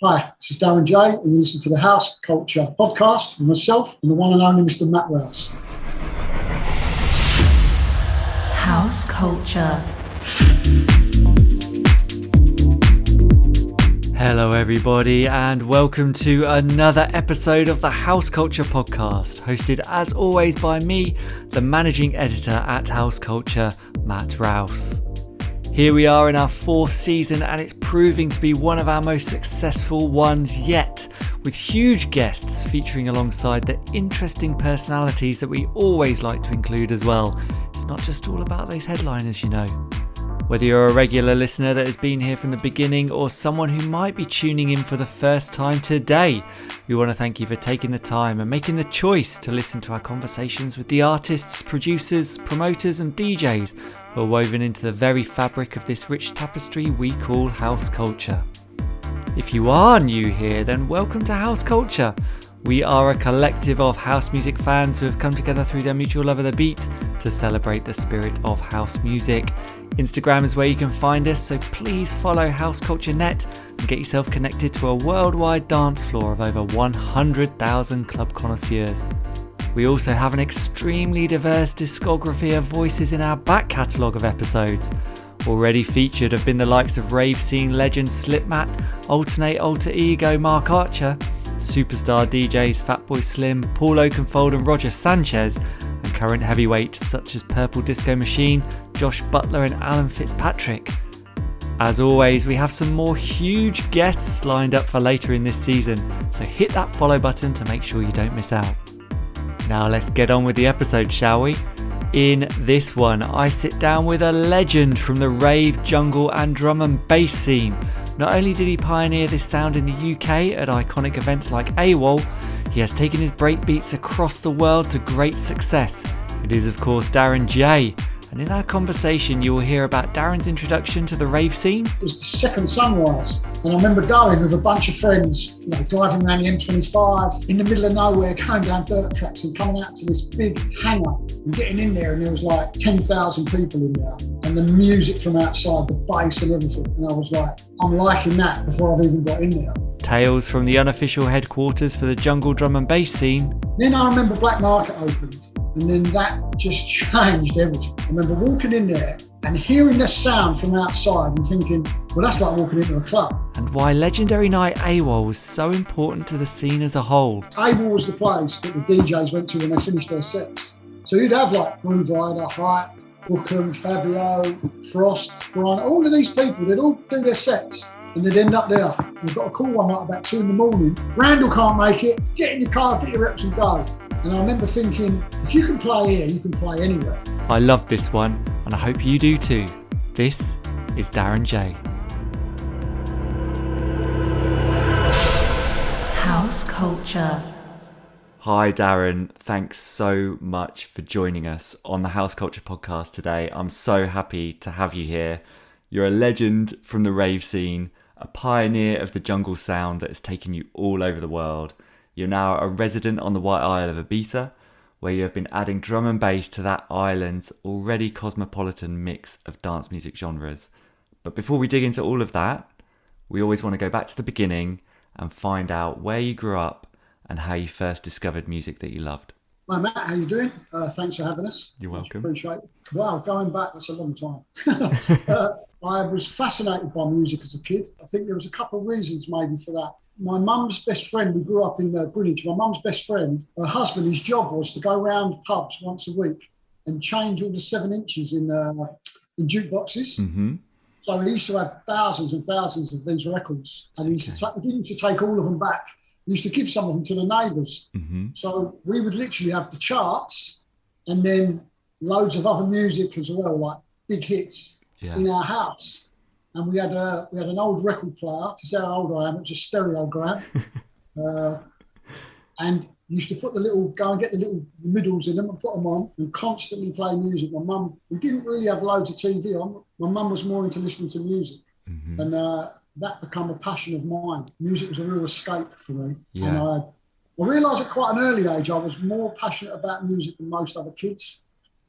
Hi, this is Darren Jay, and you listen to the House Culture podcast with myself and the one and only Mr. Matt Rouse. House Culture. Hello everybody and welcome to another episode of the House Culture podcast, hosted as always by me, the managing editor at House Culture, Matt Rouse. Here we are in our fourth season and it's proving to be one of our most successful ones yet, with huge guests featuring alongside the interesting personalities that we always like to include as well. It's not just all about those headliners, you know. Whether you're a regular listener that has been here from the beginning or someone who might be tuning in for the first time today, we want to thank you for taking the time and making the choice to listen to our conversations with the artists, producers, promoters and DJs who are woven into the very fabric of this rich tapestry we call house culture. If you are new here, then welcome to House Culture. We are a collective of house music fans who have come together through their mutual love of the beat to celebrate the spirit of house music. Instagram is where you can find us, so please follow House Culture Net and get yourself connected to a worldwide dance floor of over 100,000 club connoisseurs. We also have an extremely diverse discography of voices in our back catalogue of episodes. Already featured have been the likes of rave scene legend Slipmatt, alternate alter ego Mark Archer, superstar DJs Fatboy Slim, Paul Oakenfold and Roger Sanchez, and current heavyweights such as Purple Disco Machine, Josh Butler and Alan Fitzpatrick. As always, we have some more huge guests lined up for later in this season, so hit that follow button to make sure you don't miss out. Now let's get on with the episode, shall we? In this one, I sit down with a legend from the rave, jungle and drum and bass scene. Not only did he pioneer this sound in the UK at iconic events like AWOL, he has taken his breakbeats across the world to great success. It is of course Darren Jay, and in our conversation you will hear about Darren's introduction to the rave scene. It was the second sunrise, and I remember going with a bunch of friends, driving around the M25 in the middle of nowhere, going down dirt tracks and coming out to this big hangar and getting in there, and there was like 10,000 people in there, and the music from outside, the bass and everything, and I was like, I'm liking that before I've even got in there. Tales from the unofficial headquarters for the jungle drum and bass scene. Then I remember Black Market opened, and then that just changed everything. I remember walking in there and hearing the sound from outside and thinking, well, that's like walking into a club. And why legendary night AWOL was so important to the scene as a whole. AWOL was the place that the DJs went to when they finished their sets. So you'd have like Groove Rider, Hype, Bookham, Fabio, Frost, Brian, all of these people, they'd all do their sets and they'd end up there. We've got a call one night about 2 a.m. Randall can't make it, get in your car, get your reps and go. And I remember thinking, if you can play here, you can play anywhere. I love this one, and I hope you do too. This is Darren Jay. House Culture. Hi Darren, thanks so much for joining us on the House Culture podcast today. I'm so happy to have you here. You're a legend from the rave scene, a pioneer of the jungle sound that has taken you all over the world. You're now a resident on the White Isle of Ibiza, where you have been adding drum and bass to that island's already cosmopolitan mix of dance music genres. But before we dig into all of that, we always want to go back to the beginning and find out where you grew up and how you first discovered music that you loved. Hi Matt, how you doing? Thanks for having us. You're welcome. Appreciate it. Wow, going back, that's a long time. I was fascinated by music as a kid. I think there was a couple of reasons maybe for that. My mum's best friend, we grew up in Greenwich, my mum's best friend, her husband, his job was to go around pubs once a week and change all the 7 inches in jukeboxes. Mm-hmm. So he used to have thousands and thousands of these records, and he didn't used to take all of them back. He used to give some of them to the neighbours. Mm-hmm. So we would literally have the charts and then loads of other music as well, like big hits in our house. And we had an old record player, to say how old I am, it was a stereogram. And used to put go and get the middles in them and put them on and constantly play music. My mum, we didn't really have loads of TV on. My mum was more into listening to music. Mm-hmm. And that became a passion of mine. Music was a real escape for me. Yeah. And I realised at quite an early age I was more passionate about music than most other kids.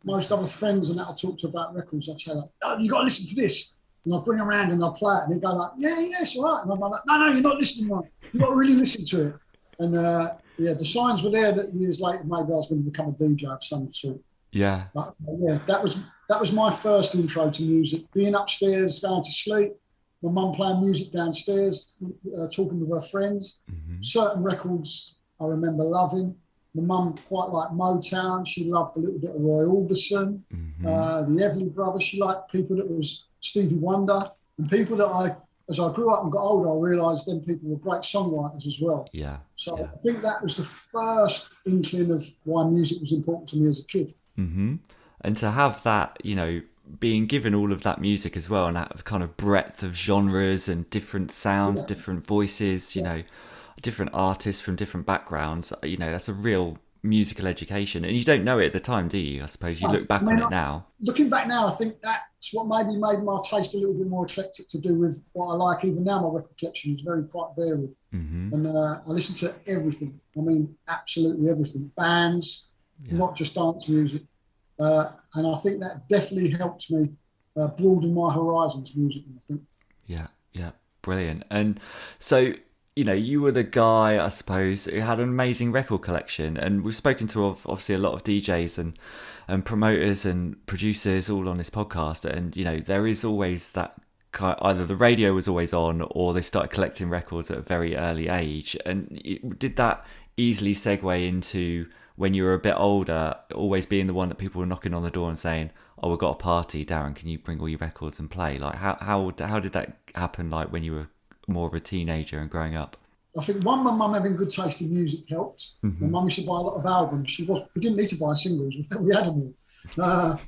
Most other friends and that I talked to about records, I'd say like, oh, you got to listen to this. And I'd bring him around and I'd play it, and he'd go like, yeah, it's all right. And I'm like, no, you're not listening, man. You've got to really listen to it. And the signs were there that years later maybe I was going to become a DJ of some sort. Yeah. But, that was my first intro to music. Being upstairs, going to sleep, my mum playing music downstairs, talking with her friends. Mm-hmm. Certain records I remember loving. My mum quite liked Motown. She loved a little bit of Roy Orbison, the Everly Brothers. She liked people that was Stevie Wonder, and people that as I grew up and got older, I realised then people were great songwriters as well. Yeah. So I think that was the first inkling of why music was important to me as a kid. Mm-hmm. And to have that, being given all of that music as well, and that kind of breadth of genres and different sounds, different voices, different artists from different backgrounds, that's a real musical education. And you don't know it at the time, do you? I suppose you look back on it now. Looking back now, I think that's what maybe made my taste a little bit more eclectic to do with what I like. Even now, my record collection is quite varied. Mm-hmm. And I listen to everything. I mean, absolutely everything. Bands, not just dance music. And I think that definitely helped me broaden my horizons musically, I think. Yeah, brilliant. And so, you were the guy, I suppose, who had an amazing record collection. And we've spoken to obviously a lot of DJs and promoters and producers all on this podcast. And, there is always that either the radio was always on or they started collecting records at a very early age. And did that easily segue into, when you were a bit older, always being the one that people were knocking on the door and saying, "Oh, we've got a party, Darren, can you bring all your records and play?" Like, how did that happen, like, when you were more of a teenager and growing up? I think my mum having good taste in music helped. Mm-hmm. My mum used to buy a lot of albums. We didn't need to buy singles, we had them all.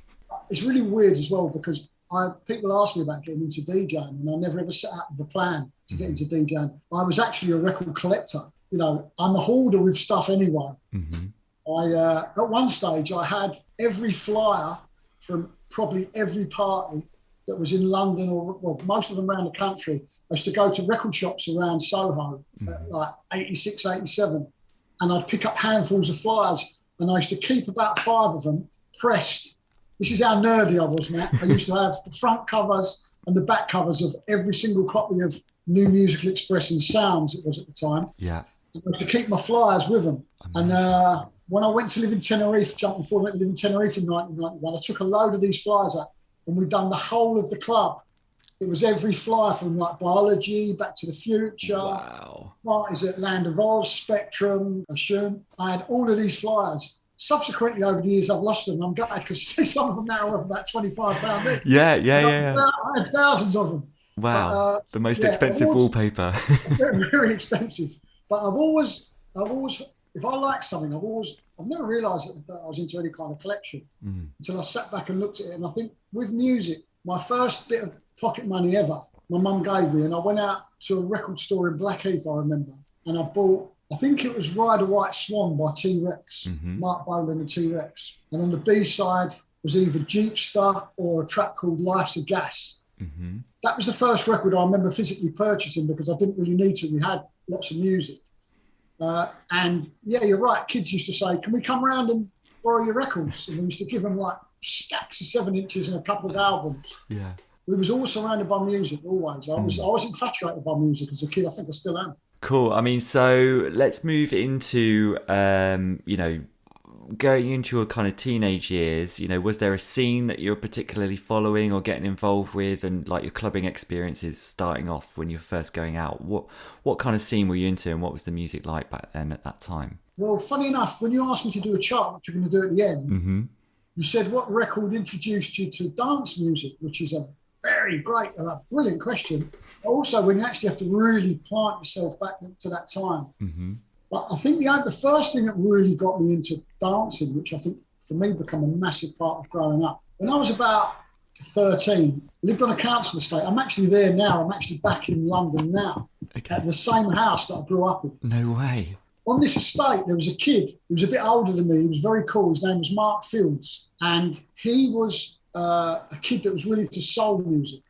It's really weird as well, because people ask me about getting into DJing, and I never ever set out with a plan to get into DJing. I was actually a record collector. I'm a hoarder with stuff anyway. Mm-hmm. At one stage, I had every flyer from probably every party that was in London, or most of them around the country. I used to go to record shops around Soho, like 86, 87, and I'd pick up handfuls of flyers, and I used to keep about 5 of them pressed. This is how nerdy I was, Matt. I used to have the front covers and the back covers of every single copy of New Musical Express and Sounds, it was at the time. Yeah. And I used to keep my flyers with them. Amazing. And when I went to live in Tenerife, jumping forward, I went to live in Tenerife in 1991, I took a load of these flyers up, and we'd done the whole of the club. It was every flyer from like Biology, Back to the Future, Parties at Land of Oz, Spectrum, Assume. I had all of these flyers. Subsequently, over the years, I've lost them. I'm gutted because some of them now are worth about £25 each. Yeah. I had thousands of them. Wow, but, the most expensive wallpaper. Very, very expensive. But I've always, if I like something, I've never realised that I was into any kind of collection until I sat back and looked at it. And I think with music, my first bit of pocket money ever, my mum gave me, and I went out to a record store in Blackheath, I remember, and I bought, I think it was Ride a White Swan by T-Rex, Mark Bolan and T-Rex. And on the B-side was either Jeepster or a track called Life's a Gas. Mm-hmm. That was the first record I remember physically purchasing because I didn't really need to. We had lots of music. And yeah, you're right. Kids used to say, "Can we come round and borrow your records?" And we used to give them like stacks of 7 inches and a couple of albums. Yeah. We was all surrounded by music, always. I was infatuated by music as a kid. I think I still am. Cool. I mean, so let's move into, going into your kind of teenage years, was there a scene that you're particularly following or getting involved with, and like your clubbing experiences starting off when you were first going out? What kind of scene were you into, and what was the music like back then at that time? Well, funny enough, when you asked me to do a chart, which you're going to do at the end, you said what record introduced you to dance music, which is a very great, brilliant question. Also, when you actually have to really plant yourself back to that time. But I think the first thing that really got me into dancing, which I think for me became a massive part of growing up, when I was about 13, lived on a council estate. I'm actually there now. I'm actually back in London now, at the same house that I grew up in. No way. On this estate, there was a kid who was a bit older than me. He was very cool. His name was Mark Fields. And he was a kid that was really into soul music.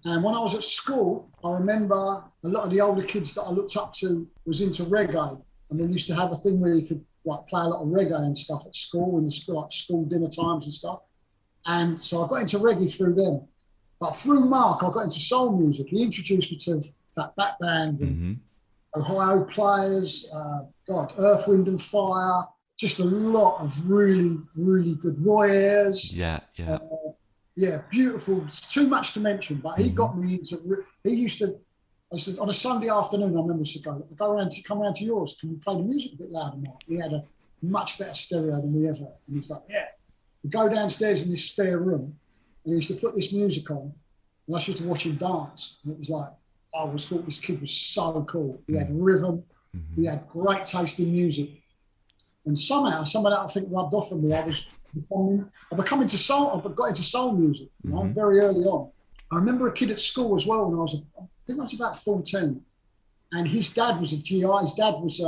And when I was at school, I remember a lot of the older kids that I looked up to was into reggae. And we used to have a thing where you could like play a lot of reggae and stuff at school, in the school, like school dinner times and stuff. And so I got into reggae through them. But through Mark, I got into soul music. He introduced me to Fat Back Band and Ohio Players, Earth, Wind and Fire, just a lot of really, really good Roy Ayers. Beautiful. It's too much to mention, but he got me into, I said, on a Sunday afternoon, I remember he said, come around to yours, can we play the music a bit louder, Mark? He had a much better stereo than we ever had. And he was like, yeah. We go downstairs in this spare room, and he used to put this music on, and I used to watch him dance. And it was like, I always thought this kid was so cool. He had rhythm, he had great taste in music. And somehow, some of that I think rubbed off on me. I got into soul music, you know, very early on. I remember a kid at school as well when I think I was about 14, and his dad was a GI. His dad was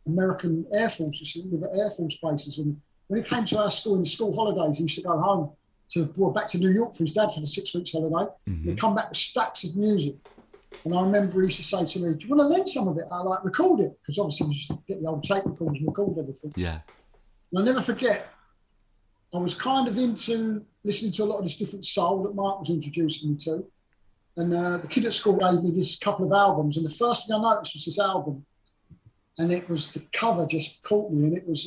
American Air Force, he lived at Air Force bases. And when he came to our school in the school holidays, he used to go home back to New York for his dad for the 6 weeks holiday. And he'd come back with stacks of music. And I remember he used to say to me, do you want to lend some of it? I record it, because obviously we used to get the old tape recorders and record everything. Yeah. And I'll never forget, I was kind of into listening to a lot of this different soul that Mark was introducing me to. And the kid at school gave me this couple of albums, and the first thing I noticed was this album, and it was, the cover just caught me, and it was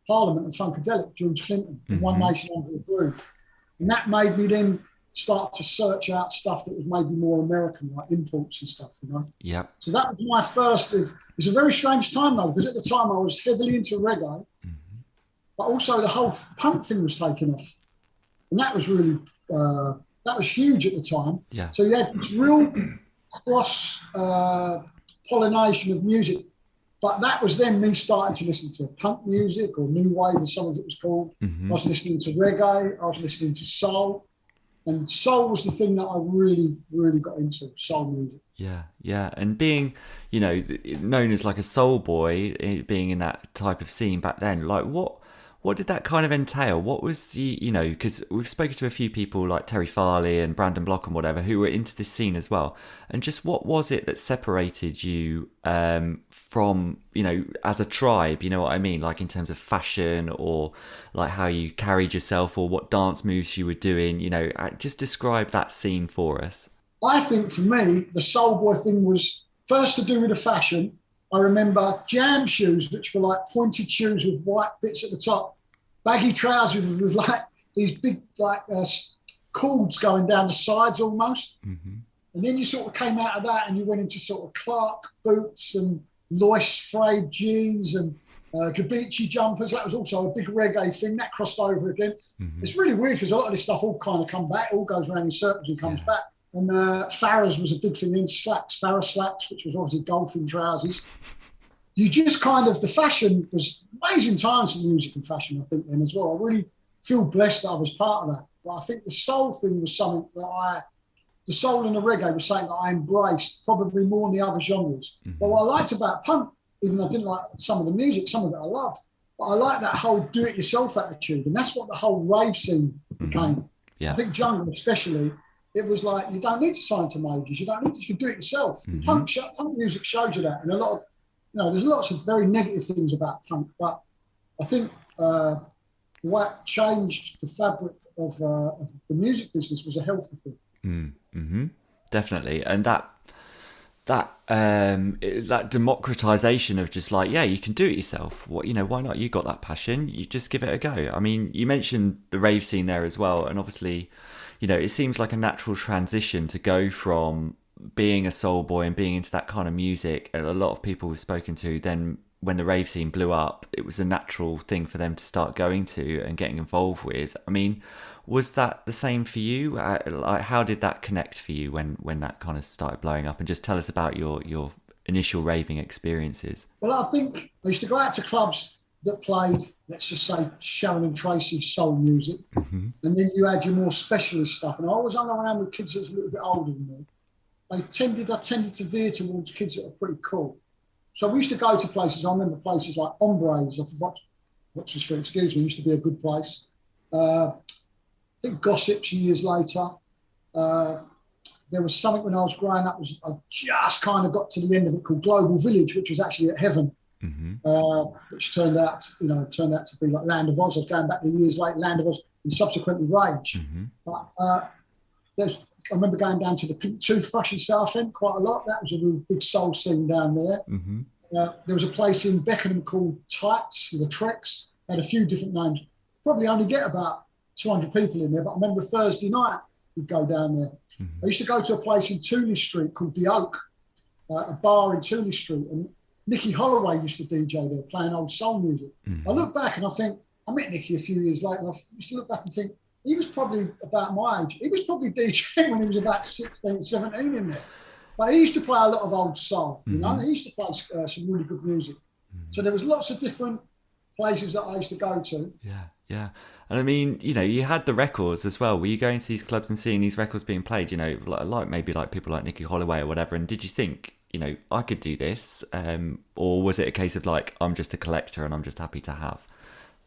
Parliament and Funkadelic, George Clinton, and One Nation Under a Groove. And that made me then start to search out stuff that was maybe more American, like imports and stuff, you know? Yeah. So that was my first, it's a very strange time though, because at the time I was heavily into reggae, but also the whole punk thing was taking off. And that was really, that was huge at the time. Yeah. So you had this real cross pollination of music. But that was then me starting to listen to punk music, or new wave as some of it was called. I was listening to reggae, I was listening to soul. And soul was the thing that I really, really got into, soul music. Yeah, yeah. And being, you know, known as like a soul boy, being in that type of scene back then, like what did that kind of entail? What was the, you know, because we've spoken to a few people like Terry Farley and Brandon Block and whatever who were into this scene as well. And just what was it that separated you from, you know, as a tribe, you know what I mean? Like in terms of fashion, or like how you carried yourself, or what dance moves you were doing, you know, just describe that scene for us. I think for me, the soul boy thing was first to do with the fashion. I remember jam shoes, which were like pointed shoes with white bits at the top, baggy trousers with like these big like cords going down the sides almost. And then you sort of came out of that and you went into sort of Clark boots and Lois frayed jeans and Gabici jumpers. That was also a big reggae thing. That crossed over again. It's really weird because a lot of this stuff all kind of come back, all goes around in circles and comes back. And Farrah's was a big thing, then slacks, Farrah slacks, which was obviously golfing trousers. You just kind of, the fashion was amazing times for music and fashion, I think, then as well. I really feel blessed that I was part of that. But I think the soul thing was something that the soul and the reggae was something that I embraced, probably more than the other genres. But what I liked about punk, even though I didn't like some of the music, some of it I loved, but I like that whole do-it-yourself attitude. And that's what the whole rave scene became. I think jungle especially, it was like, you don't need to sign to majors. You don't need to, you can do it yourself. Punk music shows you that. And a lot of, you know, there's lots of very negative things about punk, but I think what changed the fabric of the music business was a healthy thing. Definitely. And that democratization of just like, yeah, you can do it yourself. What, you know, why not? You got that passion, you just give it a go. I mean, you mentioned the rave scene there as well, and obviously, you know, it seems like a natural transition to go from being a soul boy and being into that kind of music. And a lot of people we've spoken to, then when the rave scene blew up, it was a natural thing for them to start going to and getting involved with. I mean, was that the same for you? Like, how did that connect for you when that kind of started blowing up? And just tell us about your initial raving experiences. Well, I think I used to go out to clubs that played, let's just say, Sharon and Tracy soul music. And then you had your more specialist stuff. And I always hung around with kids that was a little bit older than me. I tended to veer towards kids that are pretty cool. So we used to go to places, I remember places like Hombres off of Oxford Street, excuse me, used to be a good place. I think Gossips years later. There was something when I was growing up, I just kind of got to the end of it, called Global Village, which was actually at Heaven, which turned out to be like Land of Oz. I was going back the years later, Land of Oz, and subsequently Rage. But I remember going down to the Pink Toothbrush in Southend quite a lot. That was a real big soul scene down there. Mm-hmm. There was a place in Beckenham called Tights, the Treks. Had a few different names. Probably only get about 200 people in there, but I remember Thursday night we'd go down there. Mm-hmm. I used to go to a place in Tooley Street called The Oak, a bar in Tooley Street, and Nicky Holloway used to DJ there, playing old soul music. Mm-hmm. I look back and I think, I met Nicky a few years later, and I used to look back and think, he was probably about my age. He was probably DJing when he was about 16, 17 in there. But he used to play a lot of old soul, you know? He used to play some really good music. So there was lots of different places that I used to go to. Yeah. And I mean, you know, you had the records as well. Were you going to these clubs and seeing these records being played, you know, like maybe like people like Nicky Holloway or whatever? And did you think, you know, I could do this? Or was it a case of like, I'm just a collector and I'm just happy to have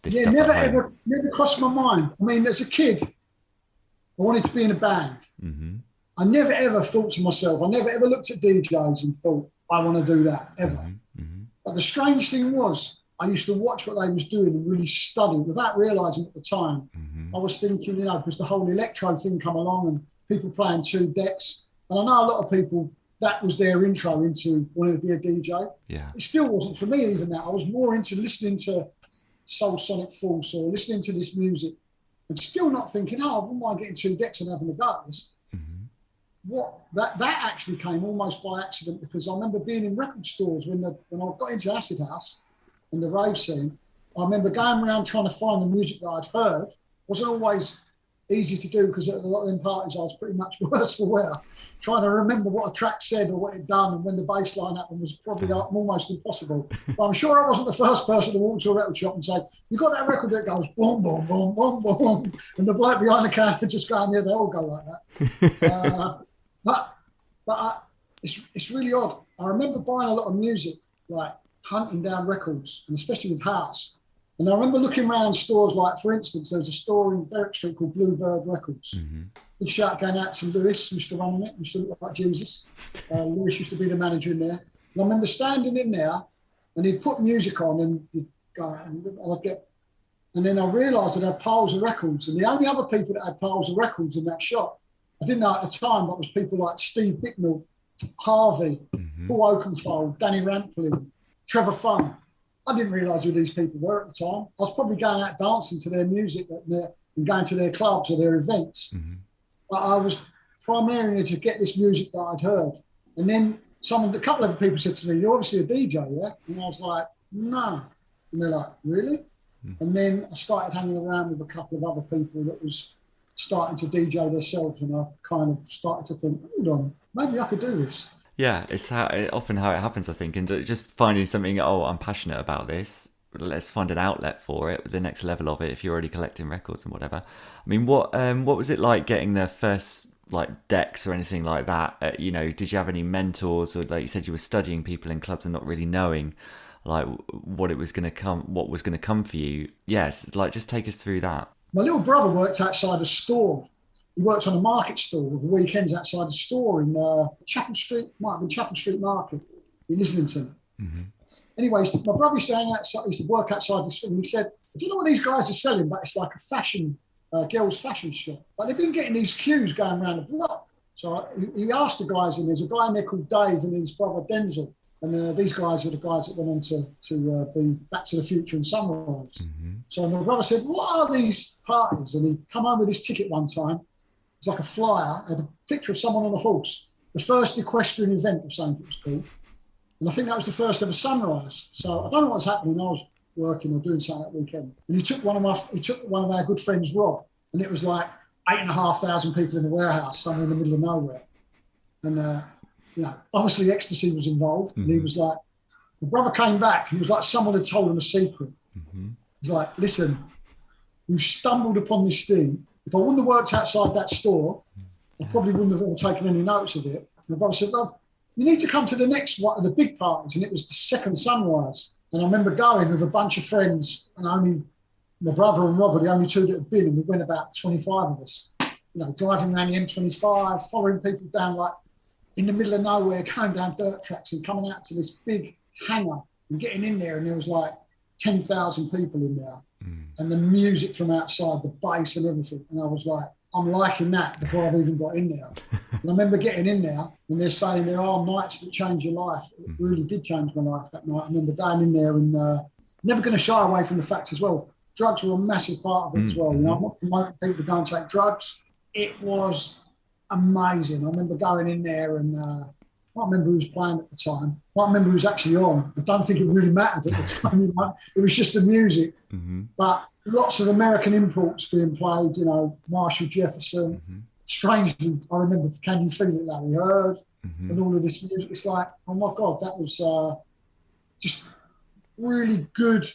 this stuff at home? Never crossed my mind. I mean, as a kid, I wanted to be in a band. Mm-hmm. I never ever thought to myself, I never ever looked at DJs and thought, I want to do that, ever. Mm-hmm. But the strange thing was, I used to watch what they was doing and really study without realising at the time. Mm-hmm. I was thinking, you know, because the whole electro thing come along and people playing 2 decks. And I know a lot of people, that was their intro into wanting to be a DJ. Yeah. It still wasn't for me even that. I was more into listening to Soul Sonic Force or listening to this music and still not thinking, oh, I wouldn't mind getting 2 decks and having a go at this. That actually came almost by accident, because I remember being in record stores when I got into Acid House and the rave scene. I remember going around trying to find the music that I'd heard. It wasn't always easy to do, because at a lot of them parties I was pretty much worse for wear, trying to remember what a track said or what it done and when the bass line happened was probably almost impossible. But I'm sure I wasn't the first person to walk to a record shop and say, you got that record that goes boom, boom, boom, boom, boom, and the bloke behind the counter just going, yeah, they all go like that. But it's really odd. I remember buying a lot of music, like hunting down records, and especially with house. And I remember looking around stores, like, for instance, there was a store in Berwick Street called Bluebird Records. Mm-hmm. Big shout going out to Lewis, who used to run it, used to look like Jesus. Lewis used to be the manager in there. And I remember standing in there, and he'd put music on, and he'd go, and I'd get, and then I realised that I had piles of records, and the only other people that had piles of records in that shop, I didn't know at the time, but it was people like Steve Bicknell, Harvey, Paul Oakenfold, Danny Rampling, Trevor Fung. I didn't realise who these people were at the time. I was probably going out dancing to their music and going to their clubs or their events. Mm-hmm. But I was primarily to get this music that I'd heard. And then a couple of people said to me, you're obviously a DJ, yeah? And I was like, no. And they're like, really? Mm-hmm. And then I started hanging around with a couple of other people that was starting to DJ themselves, and I kind of started to think, hold on, maybe I could do this. Yeah, it's often how it happens, I think, and just finding something, I'm passionate about this, let's find an outlet for it, the next level of it, if you're already collecting records and whatever. I mean, what was it like getting the first, like, decks or anything like that? You know, did you have any mentors, or, like you said, you were studying people in clubs and not really knowing, like, what was going to come for you? Yes, like, just take us through that. My little brother worked outside a store. He worked on a market stall with the weekends outside a store in Chapel Street, might have been Chapel Street Market in Islington. Mm-hmm. Anyways, my brother used to hang outside, used to work outside the store, and he said, do you know what these guys are selling? But it's like a fashion, girls' fashion shop. But they've been getting these queues going around the block. So he asked the guys, and there's a guy in there called Dave and his brother Denzel. And these guys were the guys that went on to be Back to the Future and Sunrise. Mm-hmm. So my brother said, what are these parties? And he come home with his ticket one time. It was like a flyer, had a picture of someone on a horse. The first equestrian event, or something it was called. And I think that was the first ever Sunrise. So I don't know what's happening. I was working or doing something that weekend. And he took one of our good friends, Rob, and it was like 8,500 people in the warehouse, somewhere in the middle of nowhere. And you know, obviously ecstasy was involved. Mm-hmm. And he was like, my brother came back and he was like, someone had told him a secret. Mm-hmm. He's like, listen, we've stumbled upon this thing. If I wouldn't have worked outside that store, I probably wouldn't have ever taken any notice of it. And my brother said, love, you need to come to the next one of the big parties. And it was the second Sunrise. And I remember going with a bunch of friends, and only my brother and Rob were the only two that had been, and we went about 25 of us, you know, driving around the M25, following people down like in the middle of nowhere, going down dirt tracks and coming out to this big hangar and getting in there, and there was like 10,000 people in there. Mm. And the music from outside, the bass and everything. And I was like, I'm liking that before I've even got in there. And I remember getting in there and they're saying there are nights that change your life. It really did change my life that night. I remember going in there and never going to shy away from the fact as well. Drugs were a massive part of it as well. You know, I'm not promoting people to go and take drugs. It was amazing. I remember going in there and I can't remember who was playing at the time. I can't remember who was actually on. I don't think it really mattered at the time. You know? It was just the music. But lots of American imports being played, you know, Marshall Jefferson. Strangely, I remember Can You Feel It, Larry Heard, and all of this music. It's like, oh my God, that was just really good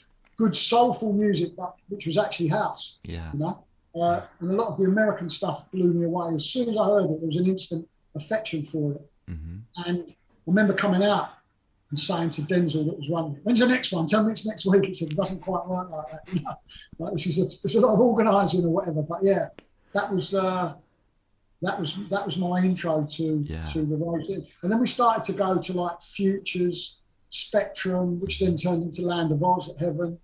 soulful music, which was actually house. Yeah. You know? And a lot of the American stuff blew me away. As soon as I heard it, there was an instant affection for it. And I remember coming out and saying to Denzel that was running, when's the next one? Tell me it's next week. He said, it doesn't quite work like that. You know? Like, there's a lot of organising or whatever. But yeah, that was my intro to the rave. And then we started to go to like Futures, Spectrum, which then turned into Land of Oz at Heaven.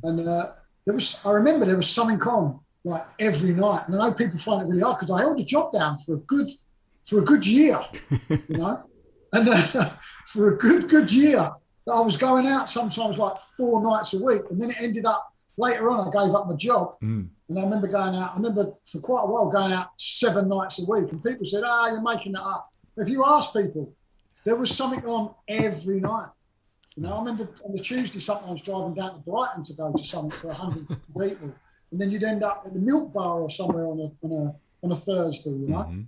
And I remember there was something on like every night. And I know people find it really hard because I held a job down for a good year, you know, and for a good year that I was going out sometimes like 4 nights a week. And then it ended up later on, I gave up my job. And I remember going out, for quite a while going out 7 nights a week. And people said, you're making that up. If you ask people, there was something on every night. You know, I remember on the Tuesday, sometimes driving down to Brighton to go to something for 100 people. And then you'd end up at the Milk Bar or somewhere on a Thursday, you know?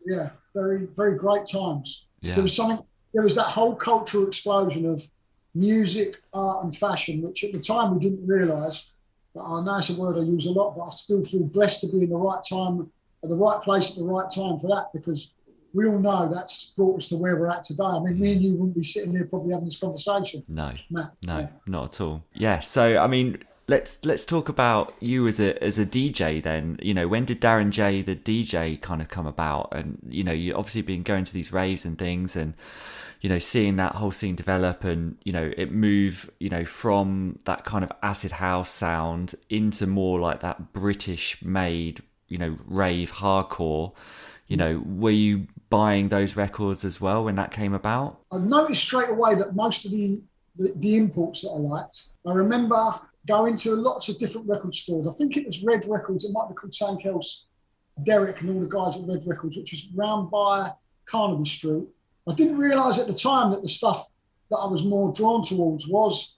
Yeah, very, very great times. Yeah. There was that whole cultural explosion of music, art and fashion, which at the time we didn't realise. But I know it's a word I use a lot, but I still feel blessed to be in the right time, at the right place at the right time for that, because we all know that's brought us to where we're at today. I mean, me and you wouldn't be sitting here probably having this conversation. No, Matt, not at all. Yeah, so I mean, let's talk about you as a DJ then. You know, when did Darren Jay, the DJ, kind of come about? And, you know, you obviously been going to these raves and things and, you know, seeing that whole scene develop and, you know, it move, you know, from that kind of acid house sound into more like that British made, you know, rave hardcore. You know, were you buying those records as well when that came about? I noticed straight away that most of the imports that I liked, I remember going to lots of different record stores. I think it was Red Records. It might be called St. Kells, Derek and all the guys at Red Records, which was round by Carnaby Street. I didn't realise at the time that the stuff that I was more drawn towards was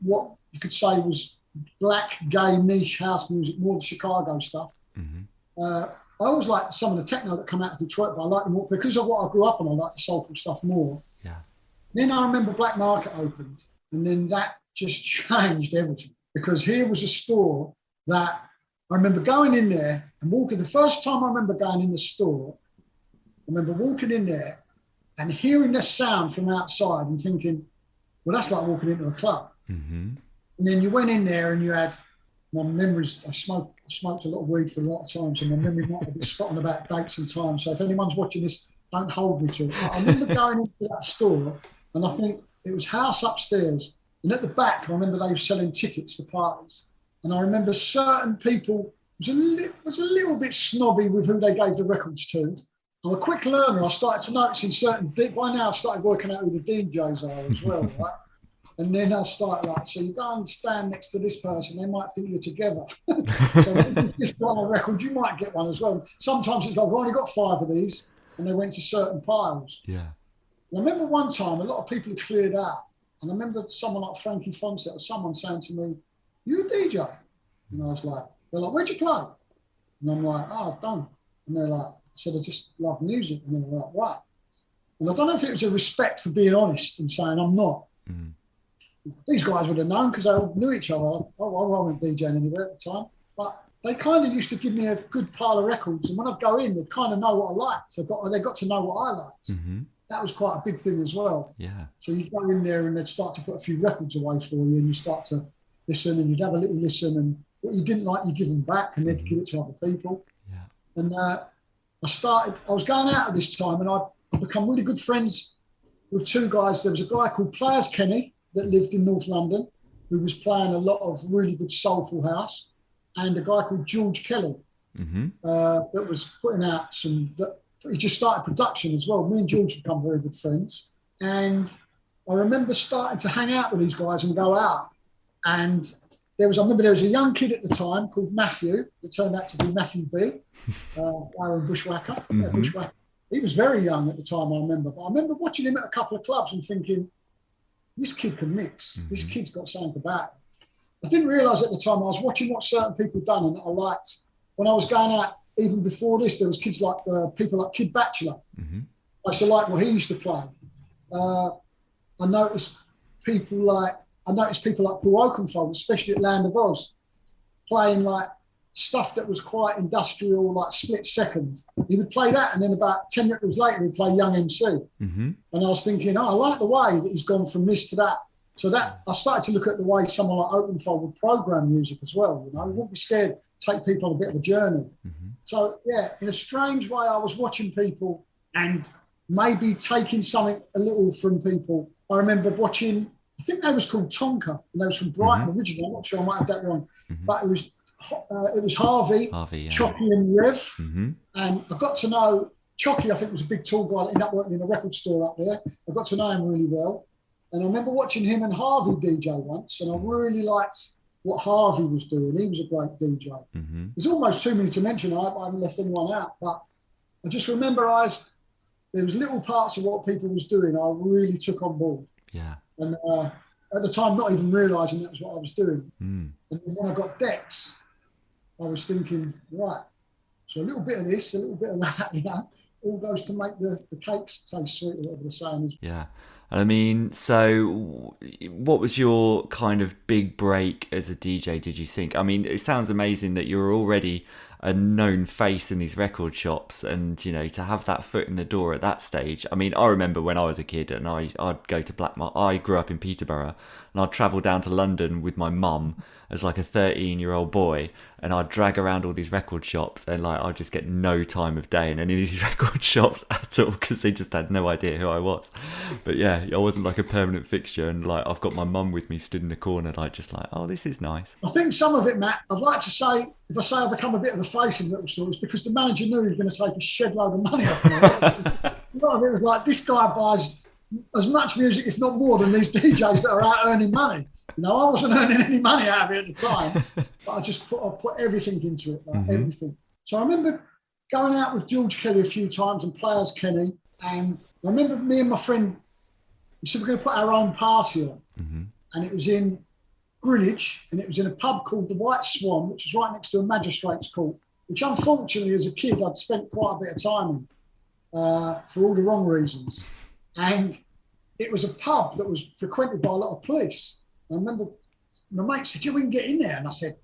what you could say was black, gay, niche house music, more the Chicago stuff. I always liked some of the techno that come out of Detroit, but I liked them more because of what I grew up on. I liked the soulful stuff more. Yeah. Then I remember Black Market opened, and then that just changed everything, because here was a store that I remember going in there and walking. The first time I remember going in the store, I remember walking in there and hearing the sound from outside and thinking, well, that's like walking into a club. And then you went in there and you had, my memories, I smoked a lot of weed for a lot of times, and my memory might have been spot on about dates and times. So if anyone's watching this, don't hold me to it. But I remember going into that store, and I think it was house upstairs, and at the back, I remember they were selling tickets for parties. And I remember certain people was a little bit snobby with who they gave the records to. I'm a quick learner. I started to notice by now I've started working out who the DJs are as well, right? And then I started like, so you go and stand next to this person, they might think you're together. So if you just got a record, you might get one as well. Sometimes it's like, I've only got 5 of these, and they went to certain piles. Yeah. And I remember one time, a lot of people had cleared out, and I remember someone like Frankie Fawcett or someone saying to me, you a DJ? And I was like, they're like, where'd you play? And I'm like, I don't. And they're like, I said, I just love music. And they're like, what? And I don't know if it was a respect for being honest and saying I'm not. These guys would have known because they all knew each other. I wasn't DJing anywhere at the time. But they kind of used to give me a good pile of records. And when I'd go in, they'd kind of know what I liked. They got to know what I liked. That was quite a big thing as well. Yeah. So you'd go in there and they'd start to put a few records away for you, and you start to listen, and you'd have a little listen, and what you didn't like, you give them back, and they'd give it to other people. Yeah. And I was going out at this time, and I'd become really good friends with 2 guys. There was a guy called Players Kenny that lived in North London, who was playing a lot of really good soulful house, and a guy called George Kelly, that was putting out he just started production as well. Me and George had become very good friends. And I remember starting to hang out with these guys and go out. And I remember there was a young kid at the time called Matthew, that turned out to be Matthew B, Darren Bushwhacker. Bushwhacker. He was very young at the time, I remember. But I remember watching him at a couple of clubs and thinking, this kid can mix. This kid's got something about him. I didn't realise at the time I was watching what certain people done and that I liked. When I was going out, even before this, there was kids like people like Kid Bachelor. I used to like what he used to play. I noticed people like Paul Oakenfold, especially at Land of Oz, playing like stuff that was quite industrial, like Split Second. He would play that, and then about 10 records later, he'd play Young MC. And I was thinking, I like the way that he's gone from this to that. So that I started to look at the way someone like Oakenfold would program music as well. You know, he wouldn't be scared to take people on a bit of a journey. So yeah, in a strange way, I was watching people and maybe taking something a little from people. I remember watching, I think they was called Tonka, and they was from Brighton originally. I'm not sure, I might have that wrong, but it was Harvey, yeah. Chocky and Rev, and I got to know Chocky. I think was a big tall guy that ended up working in a record store up there. I got to know him really well, and I remember watching him and Harvey DJ once, and I really liked what Harvey was doing. He was a great DJ. There's almost too many to mention. I haven't left anyone out, but I just remember there was little parts of what people was doing I really took on board. Yeah. And at the time, not even realising that was what I was doing. And when I got decks, I was thinking, right, so a little bit of this, a little bit of that, you know, all goes to make the cakes taste sweet, or whatever the saying is. Yeah. And I mean, so what was your kind of big break as a DJ, did you think? I mean, it sounds amazing that you're already a known face in these record shops, and, you know, to have that foot in the door at that stage. I mean, I remember when I was a kid and I'd go to Blackmar. I grew up in Peterborough, and I'd travel down to London with my mum as like a 13-year-old boy, and I'd drag around all these record shops, and like I'd just get no time of day in any of these record shops at all, because they just had no idea who I was. But yeah, I wasn't like a permanent fixture, and like I've got my mum with me stood in the corner, like just like, oh, this is nice. I think some of it, Matt, I'd like to say, if I say I become a bit of a face in record stores, because the manager knew he was going to take a shed load of money off me. You know, it was like, this guy buys as much music, if not more, than these DJs that are out earning money. You know, I wasn't earning any money out of it at the time, but I put everything into it, like everything. So I remember going out with George Kelly a few times and Players Kenny, and I remember me and my friend, we said we're going to put our own party on, and it was in Greenwich, and it was in a pub called the White Swan, which was right next to a magistrate's court, which unfortunately as a kid I'd spent quite a bit of time in for all the wrong reasons. And it was a pub that was frequented by a lot of police. I remember my mate said, we can get in there. And I said,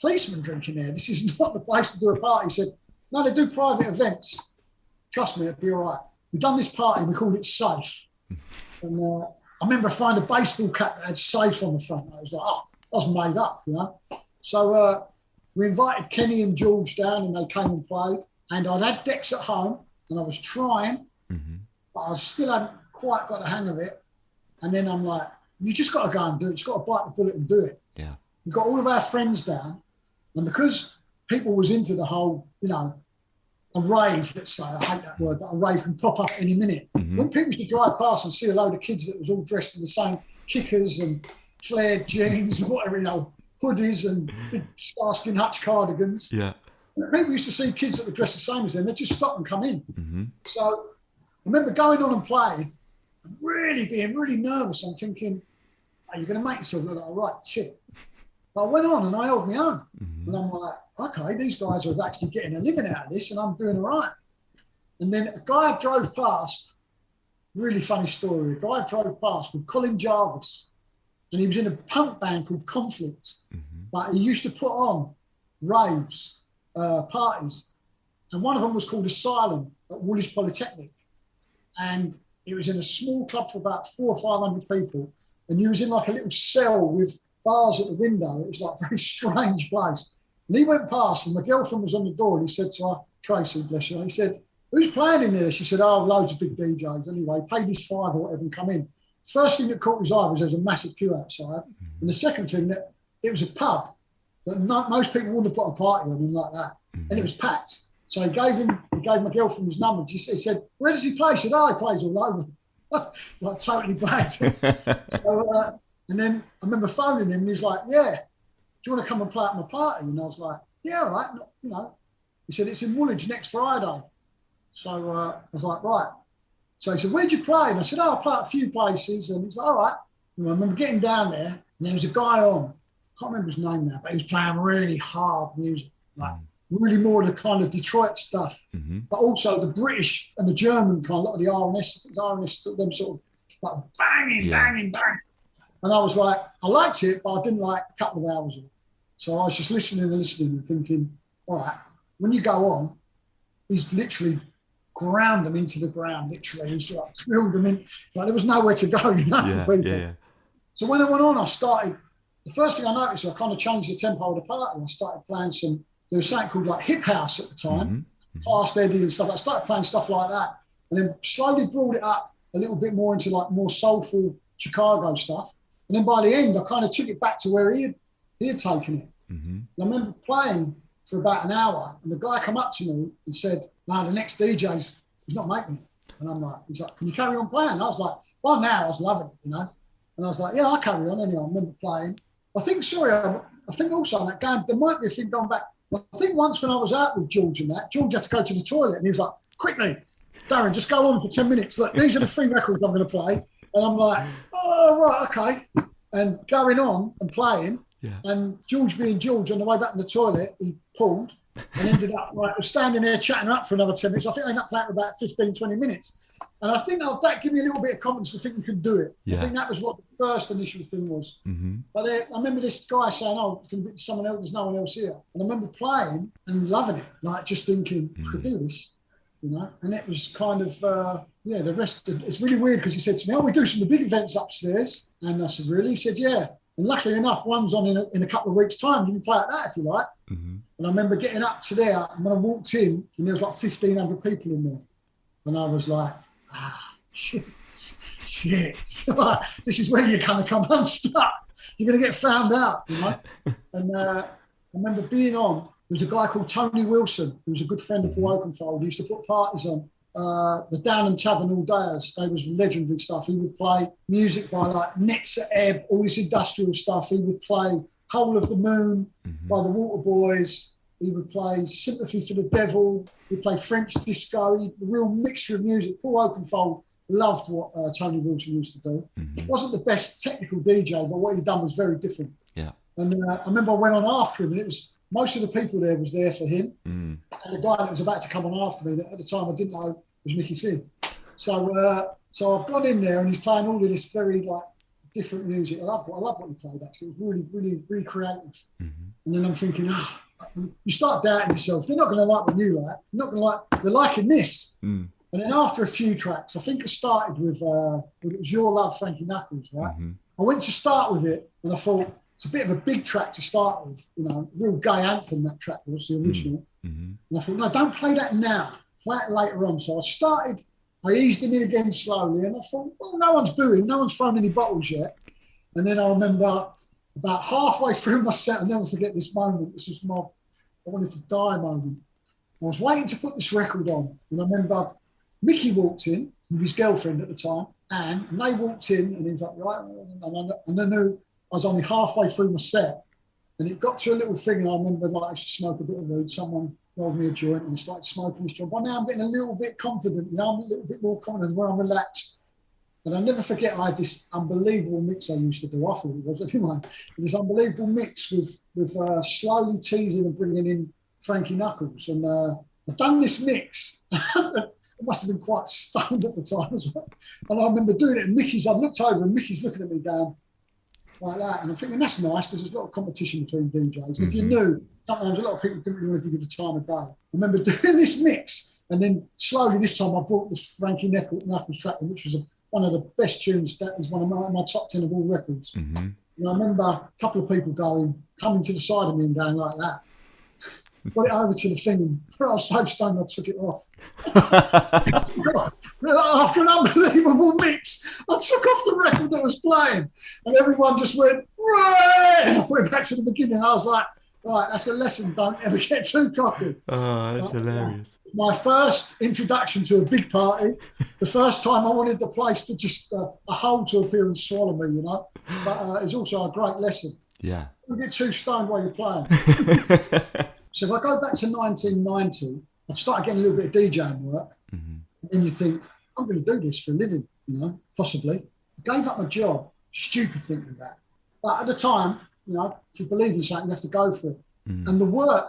policemen drinking there? This is not the place to do a party. He said, no, they do private events. Trust me, it'll be all right. We've done this party, we called it Safe. And I remember I found a baseball cap that had Safe on the front. I was like, I was made up, you know. So we invited Kenny and George down, and they came and played. And I'd had decks at home, and I was trying, but I still hadn't quite got the hang of it. And then I'm like, you just got to go and do it. You've got to bite the bullet and do it. Yeah. We got all of our friends down, and because people was into the whole, you know, a rave, let's say, I hate that word, but a rave can pop up any minute. When people used to drive past and see a load of kids that was all dressed in the same kickers and flared jeans and whatever, you know, hoodies and big starskin hutch cardigans. Yeah. People used to see kids that were dressed the same as them, they'd just stop and come in. So I remember going on and playing, and really being really nervous. I'm thinking, you're going to make yourself look like a right tit. But I went on and I held my own. And I'm like, okay, these guys are actually getting a living out of this, and I'm doing all right. And then a guy drove past, really funny story, a guy drove past called Colin Jarvis, and he was in a punk band called Conflict, but he used to put on raves, parties, and one of them was called Asylum at Woolwich Polytechnic, and it was in a small club for about 400 or 500 people, and you was in like a little cell with bars at the window. It was like a very strange place. And he went past, and my girlfriend was on the door, and he said to her, Tracy, bless her, he said, who's playing in there? She said, loads of big DJs. Anyway, paid his $5 or whatever and come in. First thing that caught his eye was there was a massive queue outside. And the second thing, that it was a pub that most people wouldn't have put a party on and like that. and it was packed. So he gave my girlfriend his number. He said, "Where does he play?" She said, "Oh, he plays all over." Like totally blanked. So, and then I remember phoning him, and he was like, "Yeah, do you want to come and play at my party?" And I was like, "Yeah, all right." You know, he said, "It's in Woolwich next Friday." So I was like, "Right." So he said, "Where'd you play?" And I said, "Oh, I play at a few places." And he's like, "All right." And I remember getting down there, and there was a guy on. I can't remember his name now, but he was playing really hard music, like really more of the kind of Detroit stuff, but also the British and the German kind, a lot of the R&S, them sort of like banging. And I was like, I liked it, but I didn't like a couple of hours of it. So I was just listening and thinking, all right, when you go on, he's literally ground them into the ground, literally. He's like drilled them in, like there was nowhere to go, for people. Yeah. So when I went on, the first thing I noticed was I kind of changed the tempo of the party. I started playing there was something called like hip house at the time, fast Eddie and stuff. I started playing stuff like that, and then slowly brought it up a little bit more into like more soulful Chicago stuff. And then by the end, I kind of took it back to where he had taken it. And I remember playing for about an hour, and the guy come up to me and said, "No, the next DJ's he's not making it." And he's like, "Can you carry on playing?" And I was like, "Well, now I was loving it, And I was like, "Yeah, I'll carry on." Anyway, I remember playing. I think also on that game, there might be a thing going back. I think once when I was out with George and that, George had to go to the toilet, and he was like, "Quickly, Darren, just go on for 10 minutes. Look, these are the 3 records I'm going to play." And I'm like, "Oh, right, okay." And going on and playing, and George being George, on the way back from the toilet, he pulled and ended up standing there chatting up for another 10 minutes. I think I ended up playing for about 15, 20 minutes. And I think that gave me a little bit of confidence to think we could do it. I think that was what the first initial thing was. But I remember this guy saying, "Oh, it can be someone else, there's no one else here." And I remember playing and loving it, like just thinking, I could do this, And it was kind of, the rest, it's really weird because he said to me, "Oh, we do some of the big events upstairs." And I said, "Really?" He said, "Yeah. And luckily enough, one's on in a couple of weeks' time. You can play at that if you like." And I remember getting up to there, and when I walked in, and there was like 1,500 people in there. And I was like, shit. This is where you're going to come unstuck. You're going to get found out, And I remember being on, there was a guy called Tony Wilson, who was a good friend of Paul Oakenfold. He used to put parties on. The Downham Tavern all dayers. They was legendary stuff. He would play music by like Nets at Ebb, all this industrial stuff. He would play Whole of the Moon by the Waterboys. He would play Sympathy for the Devil. He'd play French disco. A real mixture of music. Paul Oakenfold loved what Tony Wilson used to do. Wasn't the best technical DJ, but what he'd done was very different. Yeah. And I remember I went on after him, and it was most of the people there was there for him. And the guy that was about to come on after me, that at the time I didn't know, was Mickey Finn. So I've gone in there, and he's playing all of this very like different music. I love what he played. Actually, it was really, really, really creative. And then I'm thinking, you start doubting yourself. They're not going to like what you like. They're not going to like. They're liking this. And then after a few tracks, I think I started with it was Your Love, Frankie Knuckles, right? I went to start with it, and I thought it's a bit of a big track to start with. Real gay anthem. That track was the original. And I thought, no, don't play that now. Play it later on. So I eased him in again slowly, and I thought, well, no one's booing, no one's thrown any bottles yet. And then I remember about halfway through my set, I'll never forget this moment. This was my I wanted to die moment. I was waiting to put this record on, and I remember Mickey walked in with his girlfriend at the time, and they walked in, and he was like, right, and I knew I was only halfway through my set, and it got to a little thing, and I remember like I used to smoke a bit of weed. Someone rolled me a joint, and I started smoking this joint. But now I'm getting a little bit confident, I'm a little bit more confident when I'm relaxed. And I'll never forget, I had this unbelievable mix I used to do. I thought it was anyway. This unbelievable mix with slowly teasing and bringing in Frankie Knuckles. And I'd done this mix. I must have been quite stoned at the time as well. And I remember doing it, and I looked over, and Mickey's looking at me down like that. And I'm thinking, that's nice, because there's a lot of competition between DJs. And if you knew, sometimes a lot of people didn't really want to give you the time of day. I remember doing this mix, and then slowly this time I brought this Frankie Knuckles track, which was one of the best tunes. That is one of my top 10 of all records. And I remember a couple of people coming to the side of me and going like that. Got it over to the thing, and I was so stoned I took it off. After an unbelievable mix, I took off the record that was playing, and everyone just went, "Right!" And I put it back to the beginning. I was like, Right, that's a lesson. Don't ever get too cocky. Oh, that's hilarious. My first introduction to a big party, the first time I wanted the place to just a hole to appear and swallow me, you know. But it's also a great lesson. Yeah. Don't get too stoned while you're playing. So if I go back to 1990, I started getting a little bit of DJing work. And then you think, I'm going to do this for a living, you know, possibly. I gave up my job, stupid thinking back. But at the time, you know, if you believe in something, you have to go for it. And the work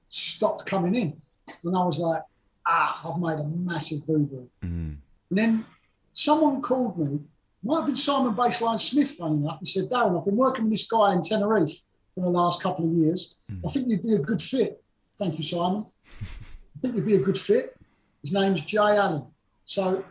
stopped coming in. And I was like, I've made a massive boo-boo. And then someone called me, might have been Simon Baseline Smith, funny enough, and said, Darren, I've been working with this guy in Tenerife for the last couple of years. I think you'd be a good fit. Thank you, Simon. I think you'd be a good fit. His name's Jay Allen. So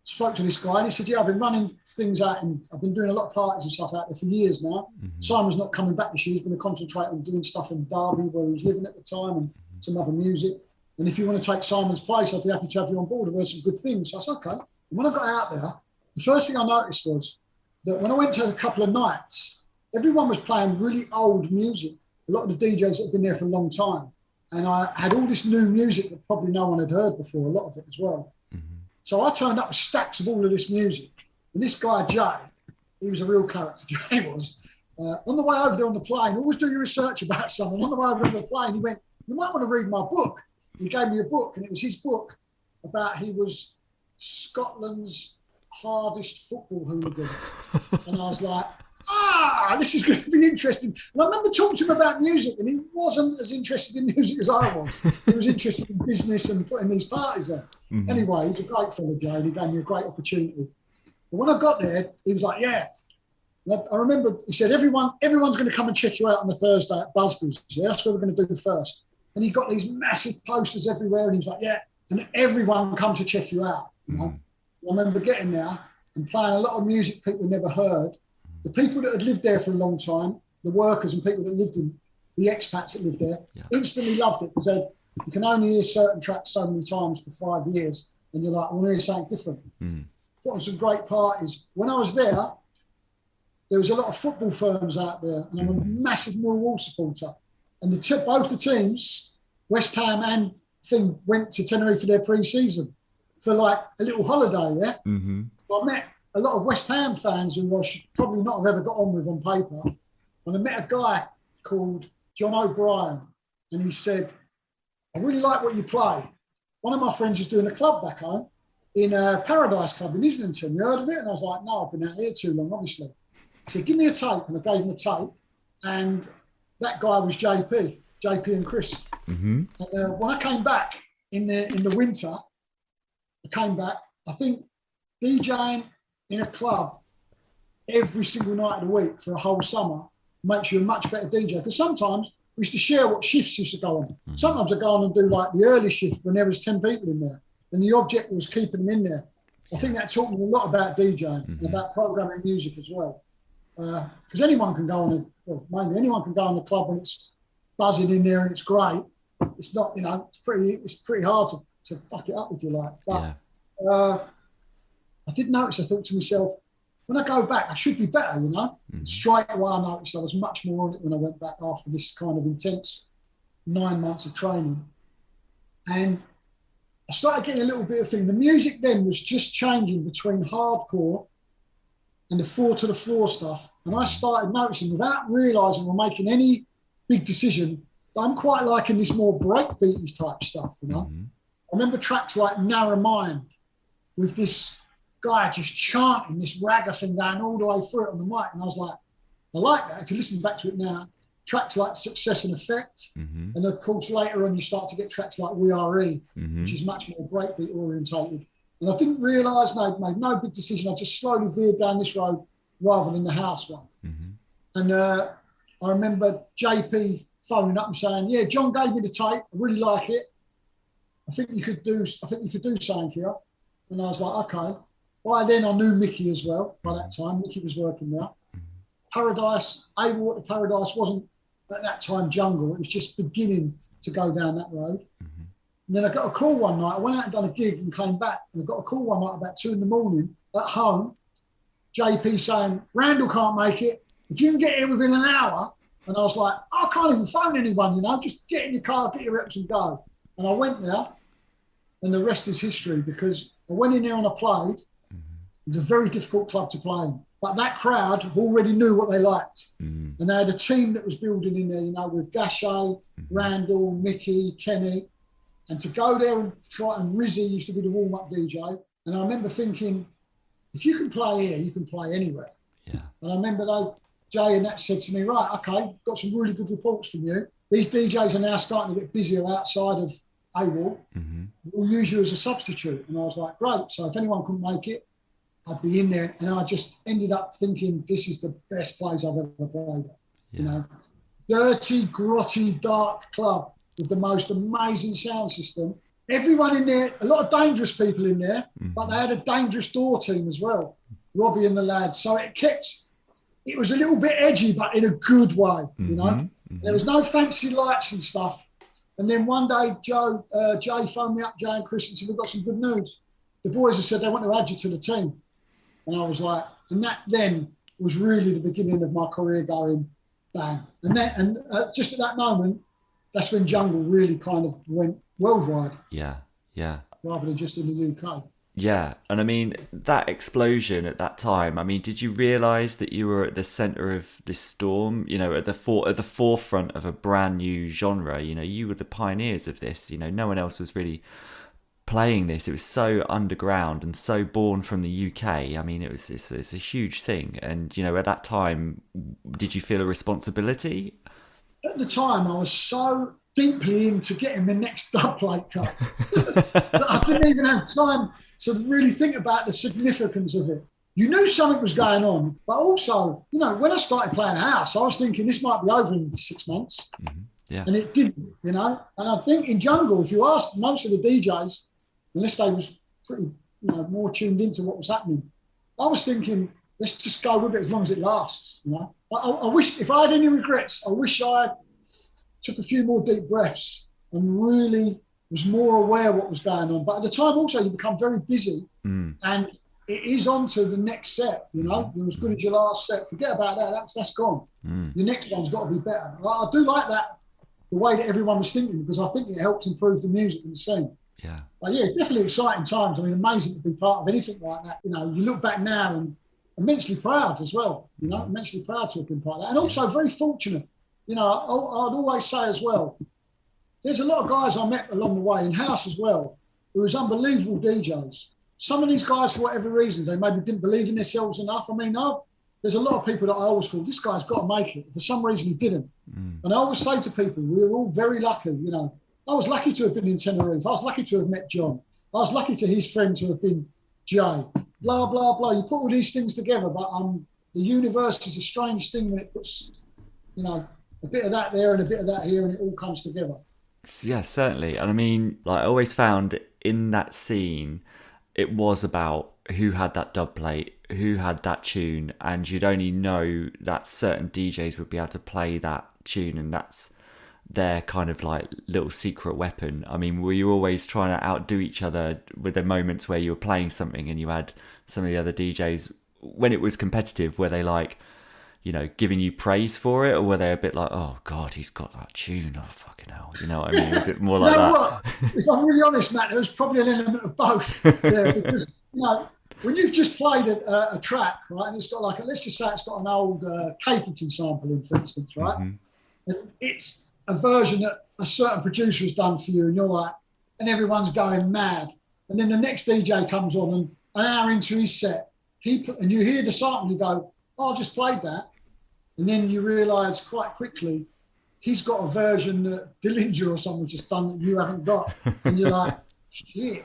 spoke to this guy and he said, I've been running things out and I've been doing a lot of parties and stuff out there for years now. Simon's not coming back this year. He's going to concentrate on doing stuff in Derby where he was living at the time and some other music. And if you want to take Simon's place, I'd be happy to have you on board. I've heard some good things. So I said, okay. And when I got out there, the first thing I noticed was that when I went to a couple of nights, everyone was playing really old music. A lot of the DJs that had been there for a long time. And I had all this new music that probably no one had heard before, a lot of it as well. So I turned up with stacks of all of this music. And this guy, Jay, he was a real character, Jay was. On the way over there on the plane, always do your research about someone. On the way over there on the plane, he went, you might want to read my book. He gave me a book, and it was his book about he was Scotland's hardest football hooligan. And I was like, this is going to be interesting. And I remember talking to him about music, and he wasn't as interested in music as I was. He was interested in business and putting these parties on. Anyway, he's a great fellow, Joe, and he gave me a great opportunity. But when I got there, he was like, yeah. And I remember he said, everyone's going to come and check you out on the Thursday at Busby's. Yeah, that's what we're going to do first. And he got these massive posters everywhere, and he was like, yeah, and everyone come to check you out. You know? I remember getting there and playing a lot of music people never heard. The people that had lived there for a long time, the workers and people that lived in, the expats that lived there, instantly loved it because you can only hear certain tracks so many times for 5 years, and you're like, I want to hear something different. Put on some great parties. When I was there was a lot of football firms out there, and I'm a massive Millwall supporter. And both the teams, West Ham and Thing, went to Tenerife for their pre-season for like a little holiday, yeah? So I met a lot of West Ham fans who I should probably not have ever got on with on paper. And I met a guy called John O'Brien, and he said, I really like what you play. One of my friends is doing a club back home in a Paradise Club in Islington. You heard of it? And I was like, no, I've been out here too long, obviously. He said, give me a tape. And I gave him a tape. And that guy was JP and Chris. And when I came back in the winter, I think DJing in a club every single night of the week for a whole summer makes you a much better DJ. Because sometimes we used to share what shifts used to go on. Sometimes I go on and do like the early shift when there was 10 people in there. And the object was keeping them in there. I think that taught me a lot about DJing and about programming music as well. Because anyone can go on, mainly anyone can go on the club when it's buzzing in there and it's great. It's not, it's pretty hard to fuck it up if you like. But I did notice, I thought to myself, when I go back, I should be better, you know? Straight away, I noticed I was much more on it when I went back after this kind of intense 9 months of training. And I started getting a little bit of thing. The music then was just changing between hardcore and the 4 to the floor stuff. And I started noticing, without realising or making any big decision, that I'm quite liking this more breakbeat type stuff, you know? I remember tracks like Narrow Mind with this guy just chanting this ragga thing going all the way through it on the mic. And I was like, I like that. If you're listening back to it now, tracks like Success and Effect. And of course, later on, you start to get tracks like We Are E, which is much more breakbeat orientated. And I didn't realise, and I made no big decision. I just slowly veered down this road rather than the house one. And I remember JP phoning up and saying, yeah, John gave me the tape. I really like it. I think you could do something here. And I was like, okay. By then I knew Mickey as well. By that time, Mickey was working there. Paradise, AWOL at Paradise wasn't at that time jungle. It was just beginning to go down that road. And then I got a call one night. I went out and done a gig and came back. And I got a call one night about 2 a.m. at home. JP saying, Randall can't make it. If you can get here within an hour, And I was like, I can't even phone anyone, just get in your car, get your reps and go. And I went there, and the rest is history, because I went in there and I played. It was a very difficult club to play in. But that crowd already knew what they liked. And they had a team that was building in there, with Gachet, Randall, Mickey, Kenny. And to go there and try, and Rizzy used to be the warm-up DJ. And I remember thinking, if you can play here, you can play anywhere. Yeah. And I remember Jay and that said to me, right, okay, got some really good reports from you. These DJs are now starting to get busier outside of AWOL. We'll use you as a substitute. And I was like, great. So if anyone couldn't make it, I'd be in there. And I just ended up thinking, this is the best place I've ever played at. Yeah. Dirty, grotty, dark club with the most amazing sound system. Everyone in there, a lot of dangerous people in there, but they had a dangerous door team as well, Robbie and the lads. So it was a little bit edgy, but in a good way, There was no fancy lights and stuff. And then one day, Jay phoned me up, Jay and Chris, and said, we've got some good news. The boys have said they want to add you to the team. And I was like, and that then was really the beginning of my career going bang. And just at that moment, that's when Jungle really kind of went worldwide. Yeah. Rather than just in the UK. Yeah, and I mean, that explosion at that time, I mean, did you realise that you were at the centre of this storm, at the forefront of a brand new genre? You were the pioneers of this, no one else was really playing this. It was so underground and so born from the UK. I mean, it's a huge thing. And, at that time, did you feel a responsibility? At the time, I was so deeply into getting the next dub plate cut that I didn't even have time to really think about the significance of it. You knew something was going on, but also, when I started playing house, I was thinking this might be over in 6 months. Yeah. And it didn't, And I think in Jungle, if you ask most of the DJs, unless they was pretty, more tuned into what was happening, I was thinking, let's just go with it as long as it lasts, I wish, if I had any regrets, I wish I took a few more deep breaths and really was more aware of what was going on. But at the time also, you become very busy and it is on to the next set, You're as good as your last set. Forget about that, that's gone. Your next one's got to be better. I do like that, the way that everyone was thinking, because I think it helped improve the music and the scene. Yeah. But yeah, definitely exciting times. I mean, amazing to be part of anything like that. You look back now and immensely proud as well, immensely proud to have been part of that. And also very fortunate. I'd always say as well, there's a lot of guys I met along the way in house as well, who was unbelievable DJs. Some of these guys, for whatever reasons, they maybe didn't believe in themselves enough. I mean, there's a lot of people that I always thought, this guy's got to make it. For some reason, he didn't. And I always say to people, we were all very lucky, I was lucky to have been in Tenerife. I was lucky to have met John. I was lucky to his friend to have been Jay. Blah, blah, blah. You put all these things together, but the universe is a strange thing when it puts, a bit of that there and a bit of that here, and it all comes together. Yeah, certainly. And I mean, I always found in that scene, it was about who had that dub plate, who had that tune, and you'd only know that certain DJs would be able to play that tune, and that's their kind of little secret weapon. I mean, were you always trying to outdo each other with the moments where you were playing something and you had some of the other DJs, when it was competitive, were they giving you praise for it, or were they a bit like, oh God, he's got that tune, oh fucking hell, you know what I mean? Was it more like that? What? If I'm really honest, Matt, there was probably an element of both. Yeah, because when you've just played a track, right, and it's got let's just say it's got an old Capleton sample in, for instance, right, and it's a version that a certain producer has done for you, and you're like, and everyone's going mad, and then the next DJ comes on, and an hour into his set, and you hear the sample, and you go, oh, I just played that. And then you realise quite quickly he's got a version that Dillinger or someone just done that you haven't got. And you're like, shit.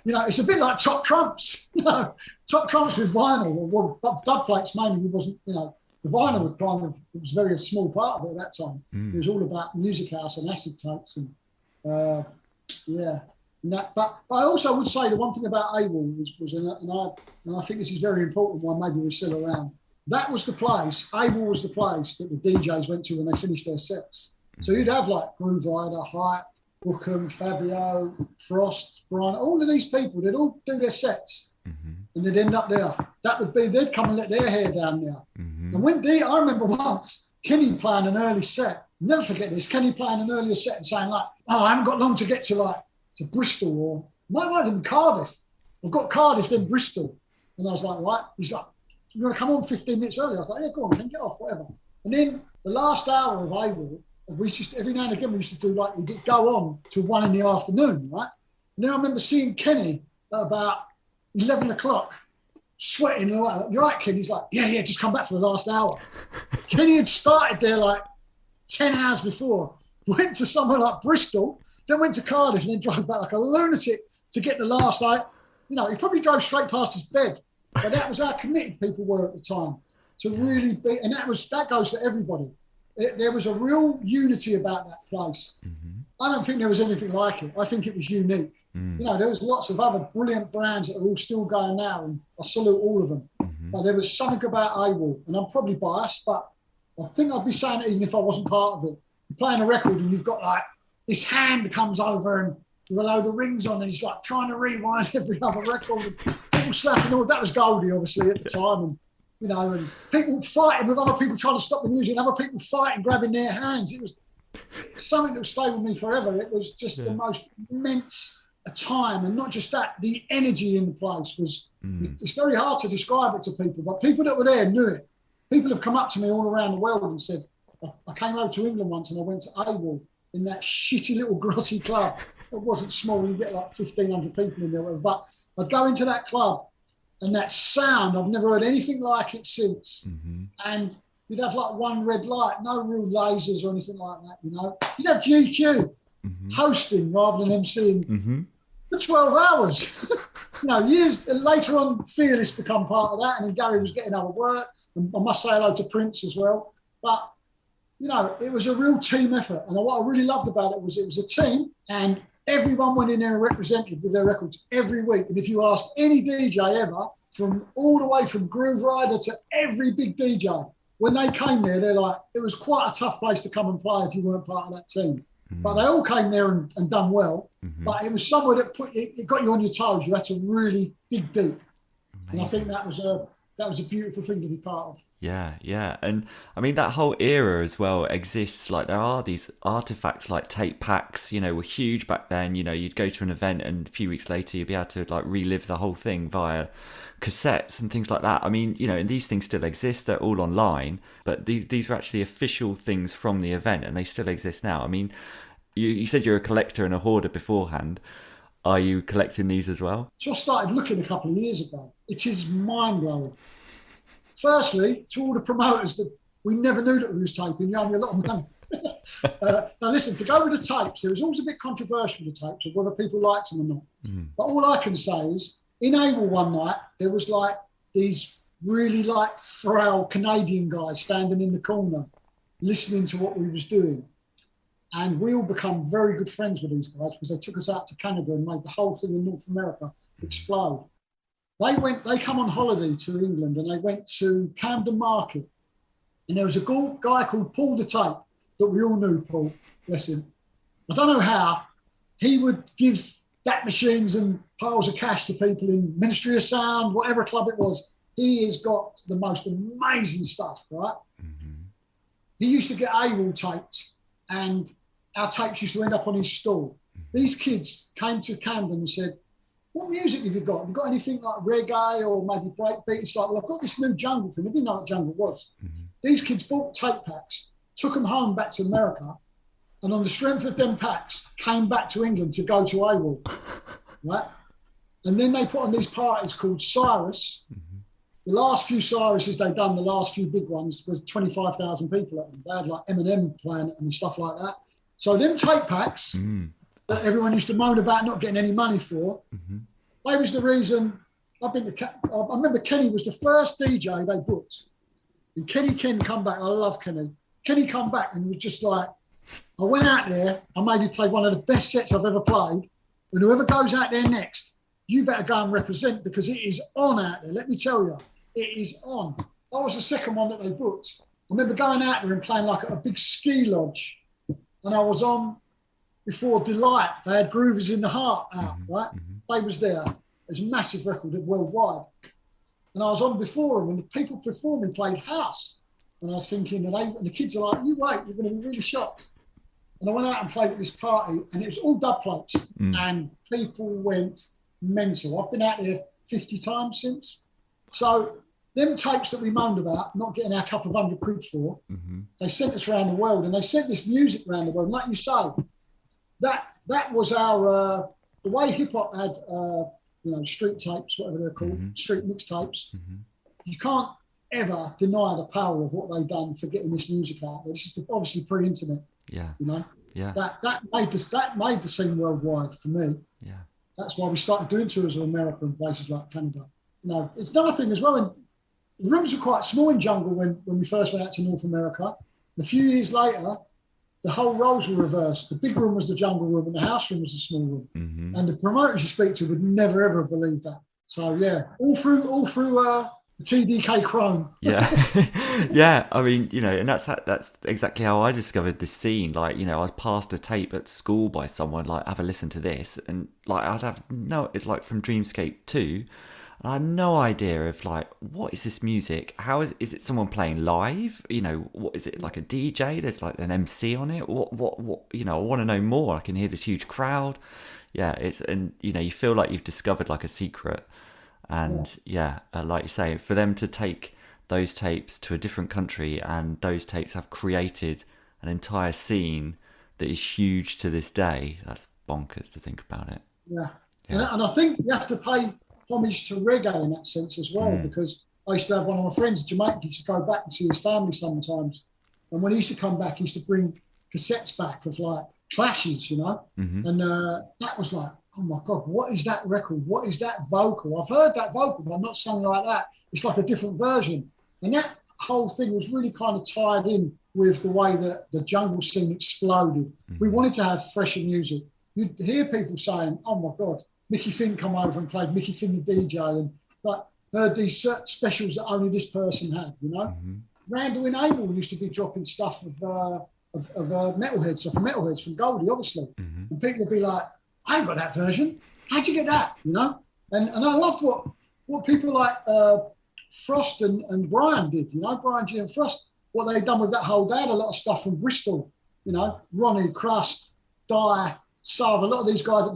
It's a bit like Top Trumps. Top Trumps with vinyl. Well, dub plates mainly wasn't, the vinyl was it was very small part of it at that time. It was all about music house and acid tapes and And that, but I also would say the one thing about AWOL was and I think this is very important why maybe we're still around. That was the place, AWOL was the place that the DJs went to when they finished their sets. So you'd have Groove Rider, Hype, Bookham, Fabio, Frost, Brian, all of these people, they'd all do their sets and they'd end up there. That would be, they'd come and let their hair down there. And when I remember once, Kenny playing an early set. Never forget this. Kenny playing an earlier set and saying like, "Oh, I haven't got long to get to Bristol or might even Cardiff. I've got Cardiff, then Bristol." And I was like, "Right." He's like, "You want to come on 15 minutes early?" I was like, "Yeah, go on, Ken, get off, whatever." And then the last hour of AWOL, we used to, every now and again we used to do like, it'd go on till 1 in the afternoon, right? And then I remember seeing Kenny at about 11 o'clock, sweating and all that. "You're right, Kenny." He's like, yeah, just come back for the last hour. Kenny had started there like 10 hours before, went to somewhere like Bristol, then went to Cardiff and then drove back like a lunatic to get the last night. You know, he probably drove straight past his bed, but that was how committed people were at the time to really be, and that goes for everybody. There was a real unity about that place. Mm-hmm. I don't think there was anything like it. I think it was unique. Mm. You know, there was lots of other brilliant brands that are all still going now, and I salute all of them. Mm-hmm. But there was something about AWOL, and I'm probably biased, but I think I'd be saying it even if I wasn't part of it. You're playing a record and you've got like this hand comes over and with a load of rings on, and he's like trying to rewind every other record, and people slapping all. That was Goldie, obviously, at the time, and you know, and people fighting with other people trying to stop the music, and other people fighting, grabbing their hands. It was something that will stay with me forever. It was just the most immense time, and not just that, the energy in the place was. It's very hard to describe it to people, but people that were there knew it. People have come up to me all around the world and said, I came over to England once and I went to AWOL in that shitty little grotty club. It wasn't small, you get like 1,500 people in there, but I'd go into that club and that sound, I've never heard anything like it since. Mm-hmm. And you'd have like one red light, no real lasers or anything like that, you know. You'd have GQ hosting rather than emceeing for 12 hours. You know, years later on, Fearless become part of that, and then Gary was getting other work. And I must say hello to Prince as well. But, you know, it was a real team effort. And what I really loved about it was a team, and everyone went in there and represented with their records every week. And if you ask any DJ ever, from all the way from Groove Rider to every big DJ, when they came there, they're like, it was quite a tough place to come and play if you weren't part of that team. But they all came there and done well. Mm-hmm. But it was somewhere that it got you on your toes. You had to really dig deep. Amazing. And I think that was a beautiful thing to be part of. Yeah. And I mean, that whole era as well exists. Like, there are these artifacts like tape packs, you know, were huge back then. You know, you'd go to an event and a few weeks later you'd be able to like relive the whole thing via cassettes and things like that. I mean, you know, and these things still exist. They're all online, but these are actually official things from the event, and they still exist now. I mean, you said you're a collector and a hoarder beforehand. Are you collecting these as well? So I started looking a couple of years ago. It is mind-blowing. Firstly, to all the promoters that we never knew that we was taping, you owe me a lot of money. Now listen, to go with the tapes, there was always a bit controversial with the tapes of whether people liked them or not. But all I can say is, in AWOL one night, there was like these really like frail Canadian guys standing in the corner listening to what we was doing. And we all become very good friends with these guys because they took us out to Canada and made the whole thing in North America explode. They come on holiday to England and they went to Camden Market. And there was a guy called Paul the Tape that we all knew, Paul, bless him. I don't know how. He would give DAT machines and piles of cash to people in Ministry of Sound, whatever club it was. He has got the most amazing stuff, right? Mm-hmm. He used to get AWOL tapes, and our tapes used to end up on his stall. These kids came to Camden and said, "What music have you got? Have you got anything like reggae or maybe breakbeat?" It's like, "Well, I've got this new jungle thing." They didn't know what jungle was. Mm-hmm. These kids bought tape packs, took them home back to America, and on the strength of them packs, came back to England to go to AWOL, right? And then they put on these parties called Cyrus. Mm-hmm. The last few Cyruses they'd done, the last few big ones, was 25,000 people at them. They had like Eminem playing at them and stuff like that. So them tape packs that everyone used to moan about not getting any money for, they was the reason. I remember Kenny was the first DJ they booked. And Kenny come back. I love Kenny. Kenny come back and was just like, I went out there, I maybe played one of the best sets I've ever played. And whoever goes out there next, you better go and represent, because it is on out there. Let me tell you, it is on. I was the second one that they booked. I remember going out there and playing like at a big ski lodge. And I was on before Delight. They had Groovers in the Heart out, right? They was there. It was a massive record worldwide. And I was on before them, and the people performing played house. And I was thinking, and the kids are like, you wait, you're going to be really shocked. And I went out and played at this party, and it was all dub plates, and people went mental. I've been out there 50 times since. So them tapes that we moaned about, not getting our couple of £100 for, they sent us around the world, and they sent this music around the world. And like you say, that was our, the way hip hop had, street tapes, whatever they're called, street mixtapes. You can't ever deny the power of what they've done for getting this music out there. This is obviously pre-internet. Yeah. You know? Yeah. That made the scene worldwide for me. Yeah. That's why we started doing tours of America and places like Canada. You know, it's another thing as well. And the rooms were quite small in Jungle when we first went out to North America. A few years later, the whole roles were reversed. The big room was the Jungle room and the house room was the small room. And the promoters you speak to would never ever believe that. So yeah, all through TDK Chrome. Yeah. Yeah. I mean, and that's exactly how I discovered this scene. Like, I was passed a tape at school by someone, like, have a listen to this. And like, it's like from Dreamscape 2. And I had no idea of like, what is this music? How is it someone playing live? What is it, like a DJ? There's like an MC on it. What, I want to know more. I can hear this huge crowd. Yeah. You feel like you've discovered like a secret. And like you say, for them to take those tapes to a different country, and those tapes have created an entire scene that is huge to this day. That's bonkers to think about it. Yeah. And I think you have to pay homage to reggae in that sense as well, because I used to have one of my friends in Jamaica, he used to go back and see his family sometimes. And when he used to come back, he used to bring cassettes back of like clashes, and that was like, oh my God, what is that record? What is that vocal? I've heard that vocal, but I'm not sung like that. It's like a different version. And that whole thing was really kind of tied in with the way that the jungle scene exploded. We wanted to have fresher music. You'd hear people saying, oh my God, Mickey Finn come over and played Mickey Finn the DJ, and like heard these certain specials that only this person had, Randall in AWOL used to be dropping stuff of metalheads, from metalheads, from Goldie, obviously. And people would be like, I ain't got that version. How'd you get that? And I loved what people like Frost and Brian did, Brian G and Frost, what they'd done with that whole, they had a lot of stuff from Bristol, Ronnie, Crust, Dye, Sav, a lot of these guys,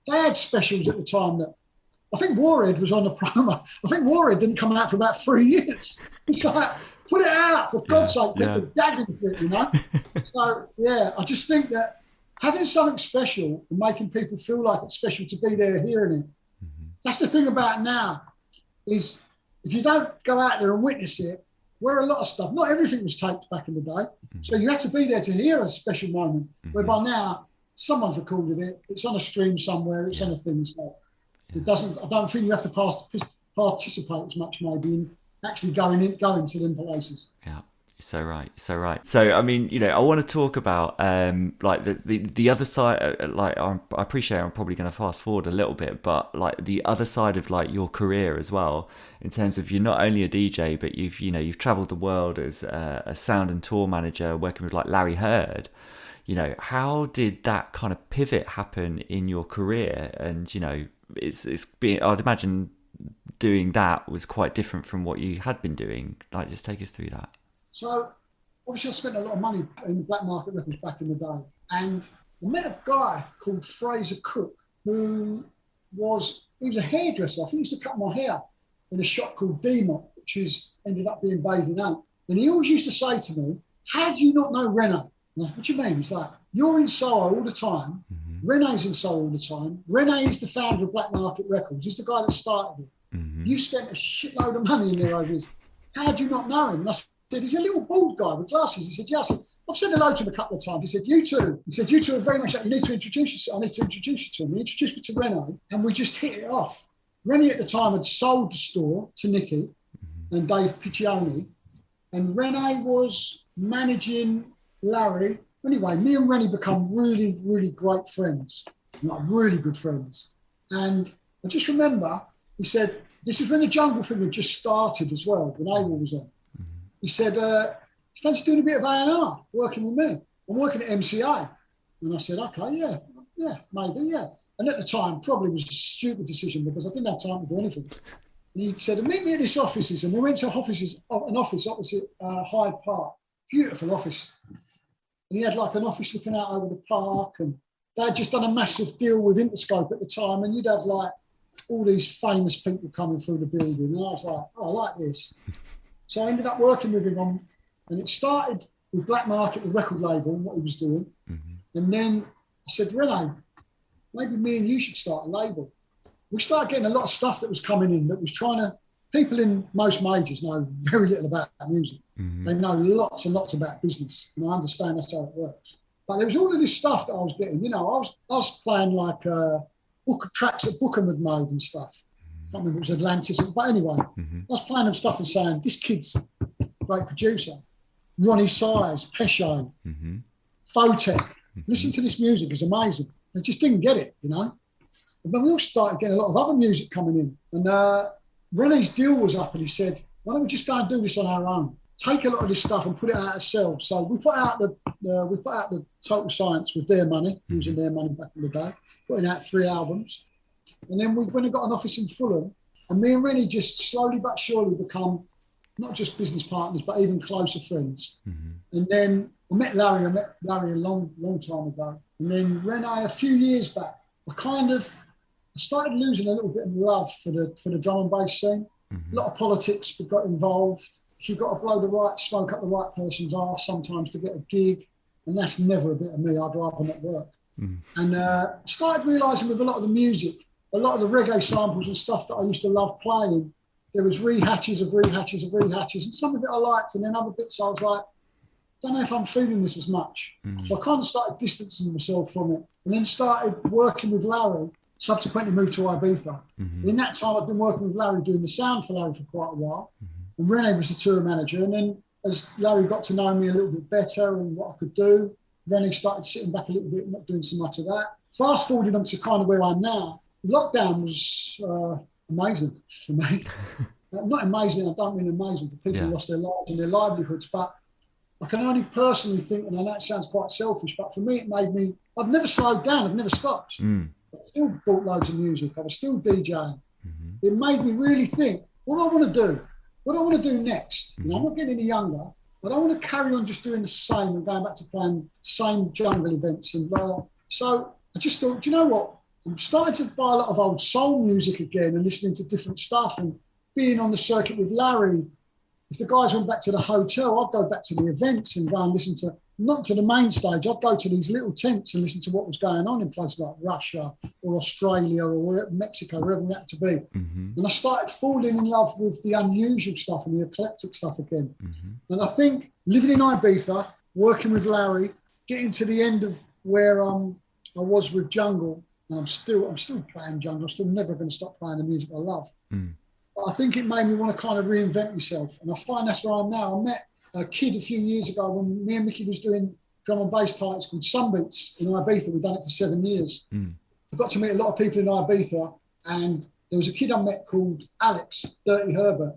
they had specials at the time that, I think Warhead was on the promo. I think Warhead didn't come out for about 3 years. It's like, put it out, for God's sake, people are gagging for it, So, yeah, I just think that having something special and making people feel like it's special to be there hearing it, that's the thing about now, is if you don't go out there and witness it, where a lot of stuff, not everything was taped back in the day, so you had to be there to hear a special moment, whereby now someone's recorded it, it's on a stream somewhere, it's on a thing, so it doesn't, I don't think you have to participate as much maybe in actually going to them places. Yeah. So right. So I mean, I want to talk about like the other side. Like I appreciate I'm probably going to fast forward a little bit, but like the other side of like your career as well, in terms of you're not only a DJ, but you've travelled the world as a sound and tour manager, working with like Larry Heard. How did that kind of pivot happen in your career? And it's been, I'd imagine doing that was quite different from what you had been doing. Like, just take us through that. So, obviously I spent a lot of money in black market records back in the day. And I met a guy called Fraser Cook, he was a hairdresser. I think he used to cut my hair in a shop called D-Mop, which ended up being Bathing Ape. And he always used to say to me, how do you not know Rene? And I said, what do you mean? He's like, you're in Soho all the time. Rene's in Soho all the time. Rene is the founder of Black Market Records. He's the guy that started it. You spent a shitload of money in there over years. How do you not know him? And I said, he's a little bald guy with glasses. He said, yes. I've said hello to him a couple of times. He said, you two. He said, you two are very much like, I need to introduce you to him. He introduced me to Rene, and we just hit it off. Rene at the time had sold the store to Nicky and Dave Piccioni, and Rene was managing Larry. Anyway, me and Rene become really, really great friends, like really good friends. And I just remember, he said, this is when the jungle thing had just started as well, when AWOL was on. He said, fancy doing a bit of A&R, working with me. I'm working at MCA. And I said, okay, yeah, maybe, yeah. And at the time, probably was a stupid decision because I didn't have time to do anything. And he said, meet me at this offices. And we went to an office opposite Hyde Park. Beautiful office. And he had like an office looking out over the park. And they had just done a massive deal with Interscope at the time. And you'd have like all these famous people coming through the building. And I was like, oh, I like this. So I ended up working with him on, and it started with Black Market, the record label, and what he was doing. And then I said, Rene, maybe me and you should start a label. We started getting a lot of stuff that was coming in that was trying to, people in most majors know very little about music. They know lots and lots about business, and I understand that's how it works. But there was all of this stuff that I was getting, you know, I was playing like tracks that Bookham had made and stuff. I can't remember, it was Atlantis, but anyway, I was playing them stuff and saying, this kid's a great producer. Ronnie Sires, Pesho, Photech. Listen to this music, it's amazing. They just didn't get it, you know. And then we all started getting a lot of other music coming in. And Rene's deal was up and he said, why don't we just go and do this on our own? Take a lot of this stuff and put it out ourselves. So we put out the Total Science with their money, using their money back in the day, putting out 3 albums. And then we went and got an office in Fulham, and me and Rene just slowly but surely become not just business partners, but even closer friends. And then I met Larry a long time ago. And then Rene, a few years back, I started losing a little bit of love for the drum and bass scene. A lot of politics got involved. If you've got to blow the right smoke up the right person's arse sometimes to get a gig, and that's never a bit of me. I'd rather not work. And started realising with a lot of the music, a lot of the reggae samples and stuff that I used to love playing, there was rehatches, and some of it I liked, and then other bits I was like, don't know if I'm feeling this as much. So I kind of started distancing myself from it, and then started working with Larry, subsequently moved to Ibiza. In that time, I'd been working with Larry, doing the sound for Larry for quite a while, and Rene was the tour manager. And then as Larry got to know me a little bit better and what I could do, Rene started sitting back a little bit, not doing so much of that. Fast forwarding them to kind of where I'm now, lockdown was amazing for me. Not amazing, I don't mean amazing for people who lost their lives and their livelihoods, but I can only personally think, and I know it sounds quite selfish, but for me it made me, I've never slowed down, I've never stopped. I still bought loads of music, I was still DJing. It made me really think, what do I want to do? What do I want to do next? You know, I'm not getting any younger. I don't want to carry on just doing the same and going back to playing the same jungle events and blah, blah. So I just thought, do you know what? I'm starting to buy a lot of old soul music again and listening to different stuff and being on the circuit with Larry. If the guys went back to the hotel, I'd go back to the events and go and listen to, not to the main stage, I'd go to these little tents and listen to what was going on in places like Russia or Australia or Mexico, wherever it happened to be. And I started falling in love with the unusual stuff and the eclectic stuff again. And I think living in Ibiza, working with Larry, getting to the end of where I was with Jungle, and I'm still playing Jungle, I'm still never going to stop playing the music I love. But I think it made me want to kind of reinvent myself. And I find that's where I'm now. I met a kid a few years ago when me and Mickey was doing drum and bass parties called Sunbeats in Ibiza. We've done it for 7 years. I got to meet a lot of people in Ibiza, and there was a kid I met called Alex, Dirty Herbert.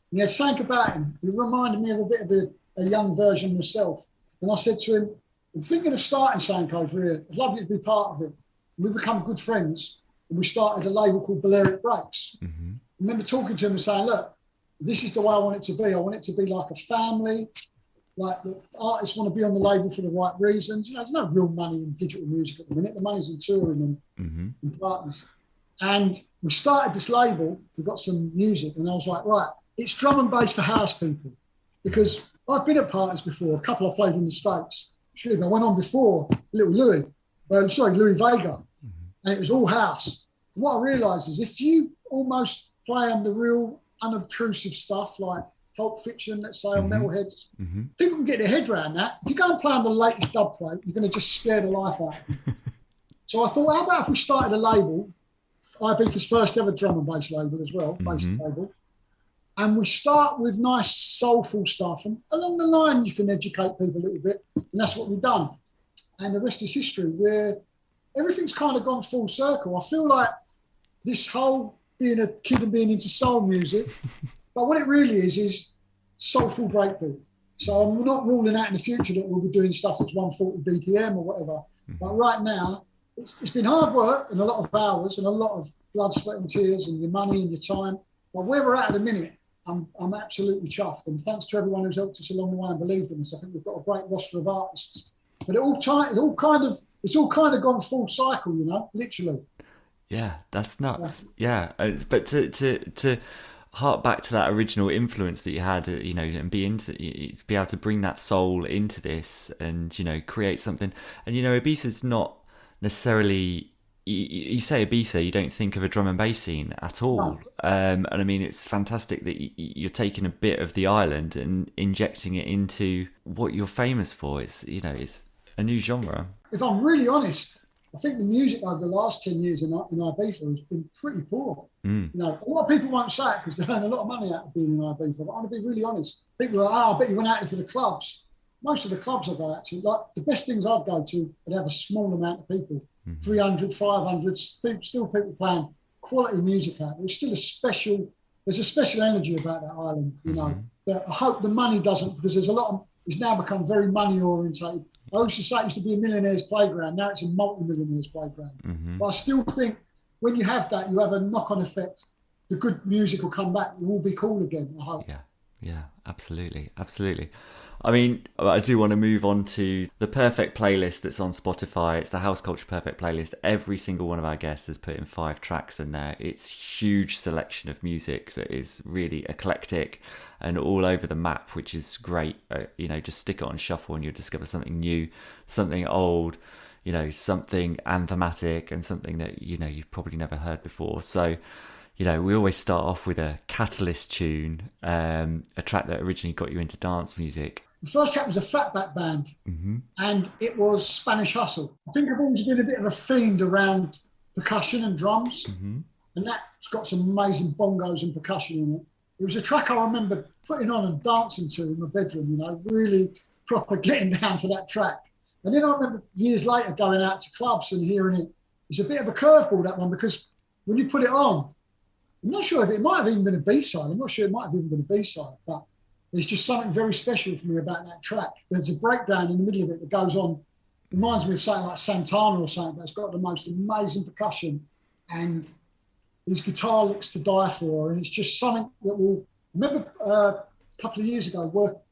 And he had something about him. He reminded me of a bit of a young version of myself. And I said to him, I'm thinking of starting something over here. I'd love you to be part of it. And we become good friends, and we started a label called Balearic Breaks. I remember talking to him and saying, look, this is the way I want it to be. I want it to be like a family, like the artists want to be on the label for the right reasons. You know, there's no real money in digital music at the minute. The money's in touring and partners. And we started this label, we got some music, and I was like, right, it's drum and bass for house people. Because I've been at parties before, a couple I played in the States. I went on before, Louis Vega, and it was all house. And what I realised is if you almost play on the real unobtrusive stuff like Pulp Fiction, let's say, on Metalheads, people can get their head around that. If you go and play on the latest dub plate, you're going to just scare the life out of them. So I thought, how about if we started a label, Ibiza's first ever drum and bass label as well, bass label, and we start with nice soulful stuff, and along the line you can educate people a little bit, and that's what we've done. And the rest is history, where everything's kind of gone full circle. I feel like this whole being a kid and being into soul music, but what it really is soulful breakbeat. So I'm not ruling out in the future that we'll be doing stuff that's 140 BPM or whatever. But right now, it's been hard work and a lot of hours and a lot of blood, sweat and tears and your money and your time. But where we're at the minute, I'm absolutely chuffed. And thanks to everyone who's helped us along the way and believed in us. I think we've got a great roster of artists. But it's all kind of gone full cycle, you know, literally. Yeah, that's nuts. Yeah, but to hark back to that original influence that you had, you know, and be able to bring that soul into this, and you know, create something. And you know, Ibiza's not necessarily. You say Ibiza, you don't think of a drum and bass scene at all. No. And I mean, it's fantastic that you're taking a bit of the island and injecting it into what you're famous for. It's, you know, it's a new genre. If I'm really honest, I think the music over the last 10 years in Ibiza has been pretty poor. You know, a lot of people won't say it because they earn a lot of money out of being in Ibiza, but I want to be really honest. People are like, I bet you went out there for the clubs. Most of the clubs I go out to, like the best things I'd go to, would have a small amount of people, 300, 500, still people playing quality music out there. There's a special energy about that island, you know, that I hope the money doesn't, because it's now become very money orientated. I used to say it used to be a millionaire's playground. Now it's a multi-millionaire's playground. But I still think when you have that, you have a knock-on effect. The good music will come back. It will be cool again, I hope. Yeah, absolutely. I mean, I do want to move on to the perfect playlist that's on Spotify. It's the House Culture Perfect playlist. Every single one of our guests has put in 5 tracks in there. It's huge selection of music that is really eclectic and all over the map, which is great. You know, just stick it on shuffle and you'll discover something new, something old, you know, something anthematic, and something that, you know, you've probably never heard before. So, you know, we always start off with a Catalyst tune, a track that originally got you into dance music. The first track was a Fatback Band, and it was Spanish Hustle. I think I've always been a bit of a fiend around percussion and drums, and that's got some amazing bongos and percussion in it. It was a track I remember putting on and dancing to in my bedroom, you know, really proper getting down to that track. And then I remember years later going out to clubs and hearing it. It's a bit of a curveball, that one, because when you put it on, I'm not sure if it might have even been a B-side. I'm not sure it might have even been a B-side, but there's just something very special for me about that track. There's a breakdown in the middle of it that goes on. Reminds me of something like Santana or something, but it's got the most amazing percussion and these guitar licks to die for. And it's just something that will... I remember a couple of years ago,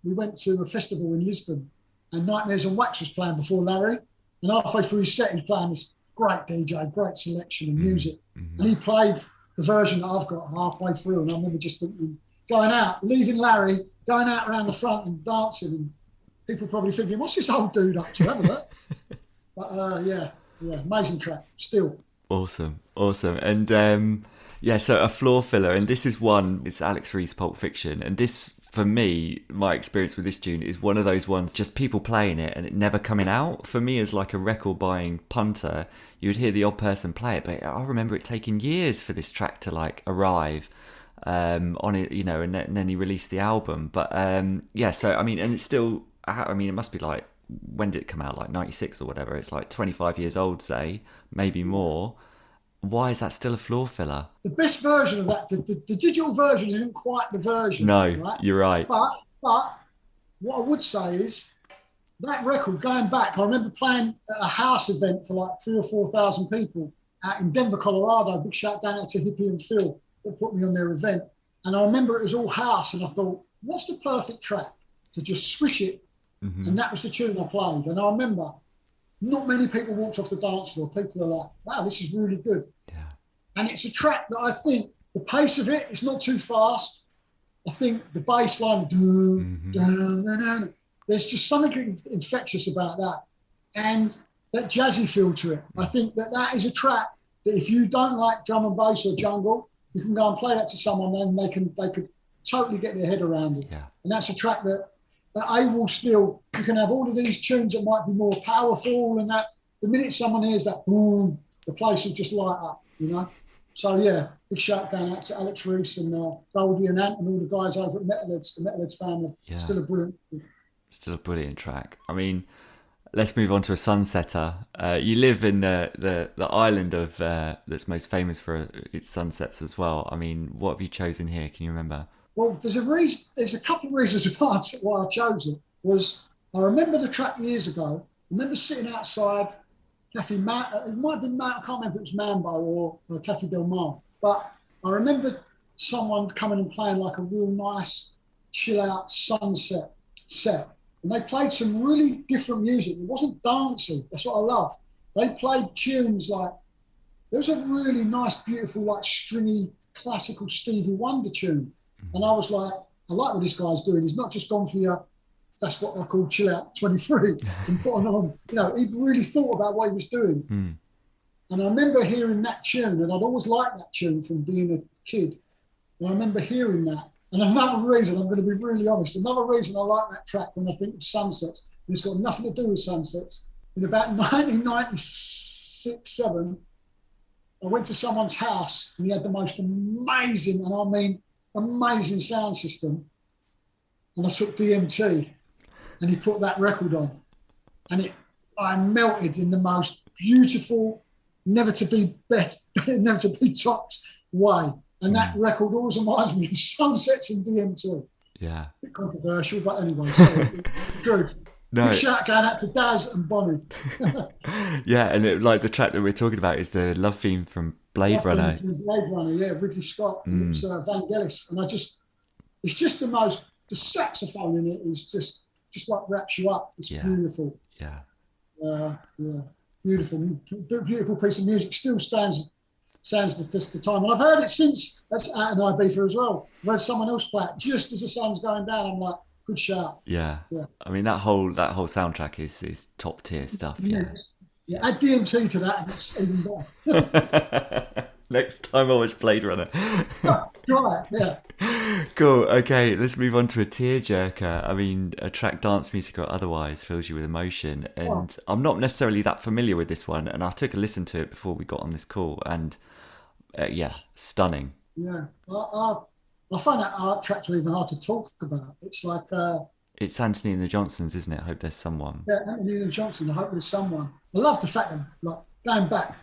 we went to a festival in Lisbon and Nightmares on Wax was playing before Larry. And halfway through his set, he's playing this great DJ, great selection of music. And he played the version that I've got halfway through. And I remember just thinking, going out, leaving Larry, going out around the front and dancing, and people probably thinking, what's this old dude up to? Have a look. But yeah, amazing track, still. Awesome. And so a floor filler, and this is one, it's Alex Reed's Pulp Fiction, and this, for me, my experience with this tune is one of those ones, just people playing it and it never coming out. For me, as like a record buying punter, you would hear the odd person play it, but I remember it taking years for this track to like arrive on it, you know, and then he released the album. But so I mean, and it's still, I mean, it must be like, when did it come out, like 96 or whatever? It's like 25 years old, say, maybe more. Why is that still a floor filler? The best version of that, the digital version isn't quite the version. No, right? You're right. But what I would say is that record, going back, I remember playing at a house event for like 3,000 or 4,000 people out in Denver, Colorado. Big shout down out to Hippie and Phil that put me on their event. And I remember it was all house, and I thought, what's the perfect track to just swish it? And that was the tune I played. And I remember not many people walked off the dance floor. People are like, wow, this is really good. Yeah. And it's a track that I think the pace of it is not too fast. I think the bass line, there's just something infectious about that. And that jazzy feel to it. I think that is a track that if you don't like drum and bass or jungle, you can go and play that to someone and they could totally get their head around it. Yeah. And that's a track that AWOL still, you can have all of these tunes that might be more powerful, and that the minute someone hears that boom, the place will just light up, you know? So yeah, big shout going out to Alex Reese and Goldie and Ant and all the guys over at Metalheads, the Metalheads family. Yeah. Still a brilliant track. I mean, let's move on to a sunsetter. You live in the island of that's most famous for its sunsets as well. I mean, what have you chosen here? Can you remember? Well, there's a couple of reasons why I chose it. I remember the track years ago. I remember sitting outside Cafe it might have been I can't remember if it was Mambo or Cafe Del Mar. But I remember someone coming and playing like a real nice, chill out sunset set. And they played some really different music. It wasn't dancey. That's what I love. They played tunes like, there was a really nice, beautiful, like stringy, classical Stevie Wonder tune. And I was like, I like what this guy's doing. He's not just gone for your, that's what I call chill out 23 and put on, you know, he really thought about what he was doing. And I remember hearing that tune, and I'd always liked that tune from being a kid. And I remember hearing that. And another reason, I'm going to be really honest, another reason I like that track when I think of sunsets, and it's got nothing to do with sunsets. In about 1996, 7, I went to someone's house and he had the most amazing, and I mean amazing sound system. And I took DMT and he put that record on. And I melted in the most beautiful, never to be topped way. And that record always reminds me of sunsets and DMT. Yeah. A bit controversial, but anyway, sorry. Truth. No. Big shout going out to Daz and Bonnie. Yeah, and like the track that we're talking about is the love theme from Blade Runner. Blade Runner, yeah, Ridley Scott. And it's Vangelis. And it's just the saxophone in it is just like wraps you up. It's beautiful. Yeah. Beautiful. Beautiful piece of music. Still stands the test of time. And I've heard it since, that's out in Ibiza as well. I've heard someone else play it just as the sun's going down. I'm like, good shout. Yeah. I mean, that whole soundtrack is top tier stuff. Yeah. Add DMT to that and it's even better. Next time I watch Blade Runner. Right, yeah. Cool. Okay, let's move on to a tearjerker. I mean, a track, dance music or otherwise, fills you with emotion. And I'm not necessarily that familiar with this one. And I took a listen to it before we got on this call. And stunning. Yeah. I find that art tracks even hard to talk about. It's like... it's Anthony and the Johnsons, isn't it? I Hope There's Someone. Yeah, Anthony and the Johnsons, I Hope There's Someone. I love the fact that, like, going back,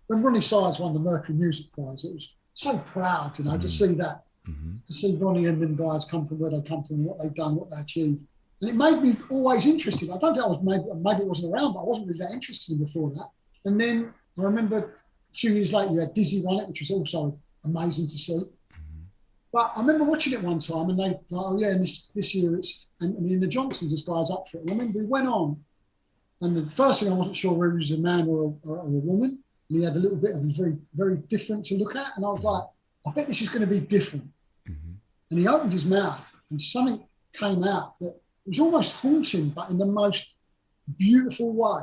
when Ronnie Sides won the Mercury Music Prize, it was so proud, to see that. To see Ronnie and them guys come from where they come from, what they've done, what they achieved. And it made me always interested. I don't think I was, maybe it wasn't around, but I wasn't really that interested in before that. And then I remember a few years later, you had Dizzy won it, which was also amazing to see. But I remember watching it one time and they like, oh yeah, and this year it's, and the Johnsons, this guy's up for it. And I remember we went on and the first thing I wasn't sure whether he was a man or a woman. And he had a little bit of, he was very, very different to look at. And I was like, I bet this is going to be different. And he opened his mouth and something came out that was almost haunting, but in the most beautiful way.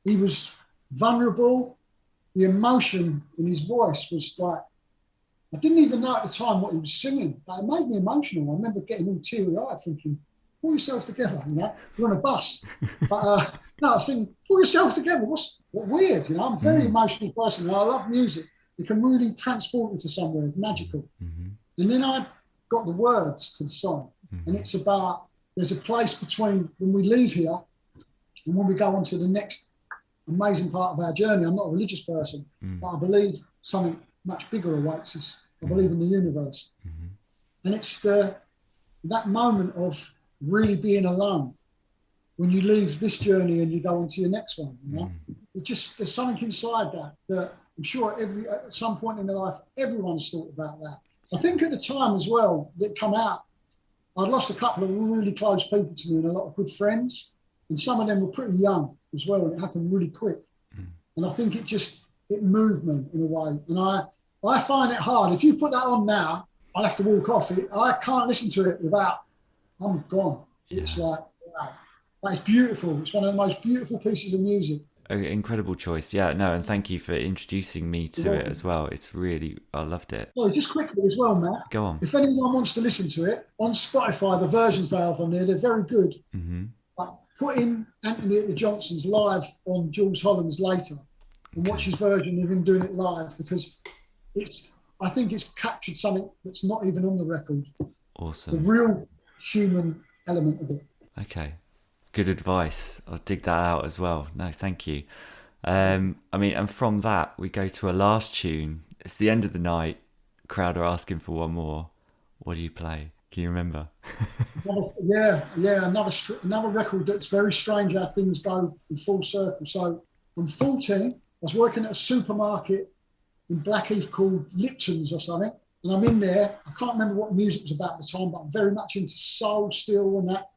He was vulnerable. The emotion in his voice was like, I didn't even know at the time what he was singing, but it made me emotional. I remember getting all teary-eyed thinking, pull yourself together, you know, you're on a bus. But no, I was thinking, pull yourself together. What weird, you know, I'm a very emotional person and I love music. It can really transport me to somewhere magical. And then I got the words to the song and it's about, there's a place between when we leave here and when we go on to the next amazing part of our journey. I'm not a religious person, but I believe something much bigger awaits us. I believe in the universe. And it's that moment of really being alone when you leave this journey and you go on to your next one. You know? There's something inside that I'm sure at some point in their life, everyone's thought about that. I think at the time as well that it come out, I'd lost a couple of really close people to me and a lot of good friends. And some of them were pretty young as well. And it happened really quick. And I think it moved me in a way. And I find it hard. If you put that on now, I'd have to walk off. I can't listen to it without, I'm gone. It's like, wow. But it's beautiful. It's one of the most beautiful pieces of music. Incredible choice. Yeah, no, and thank you for introducing me to it as well. It's really, I loved it. Sorry, just quickly as well, Matt. Go on. If anyone wants to listen to it, on Spotify, the versions they have on there, they're very good. But put in Anthony at the Johnsons live on Jules Holland's later and watch his version of him doing it live because I think it's captured something that's not even on the record. Awesome. The real human element of it. Okay. Good advice. I'll dig that out as well. No, thank you. I mean, and from that, we go to a last tune. It's the end of the night. Crowd are asking for one more. What do you play? Can you remember? Another record that's very strange how things go in full circle. So I'm 14. I was working at a supermarket in Blackheath called Lipton's or something. And I'm in there. I can't remember what music was about at the time, but I'm very much into soul still and that.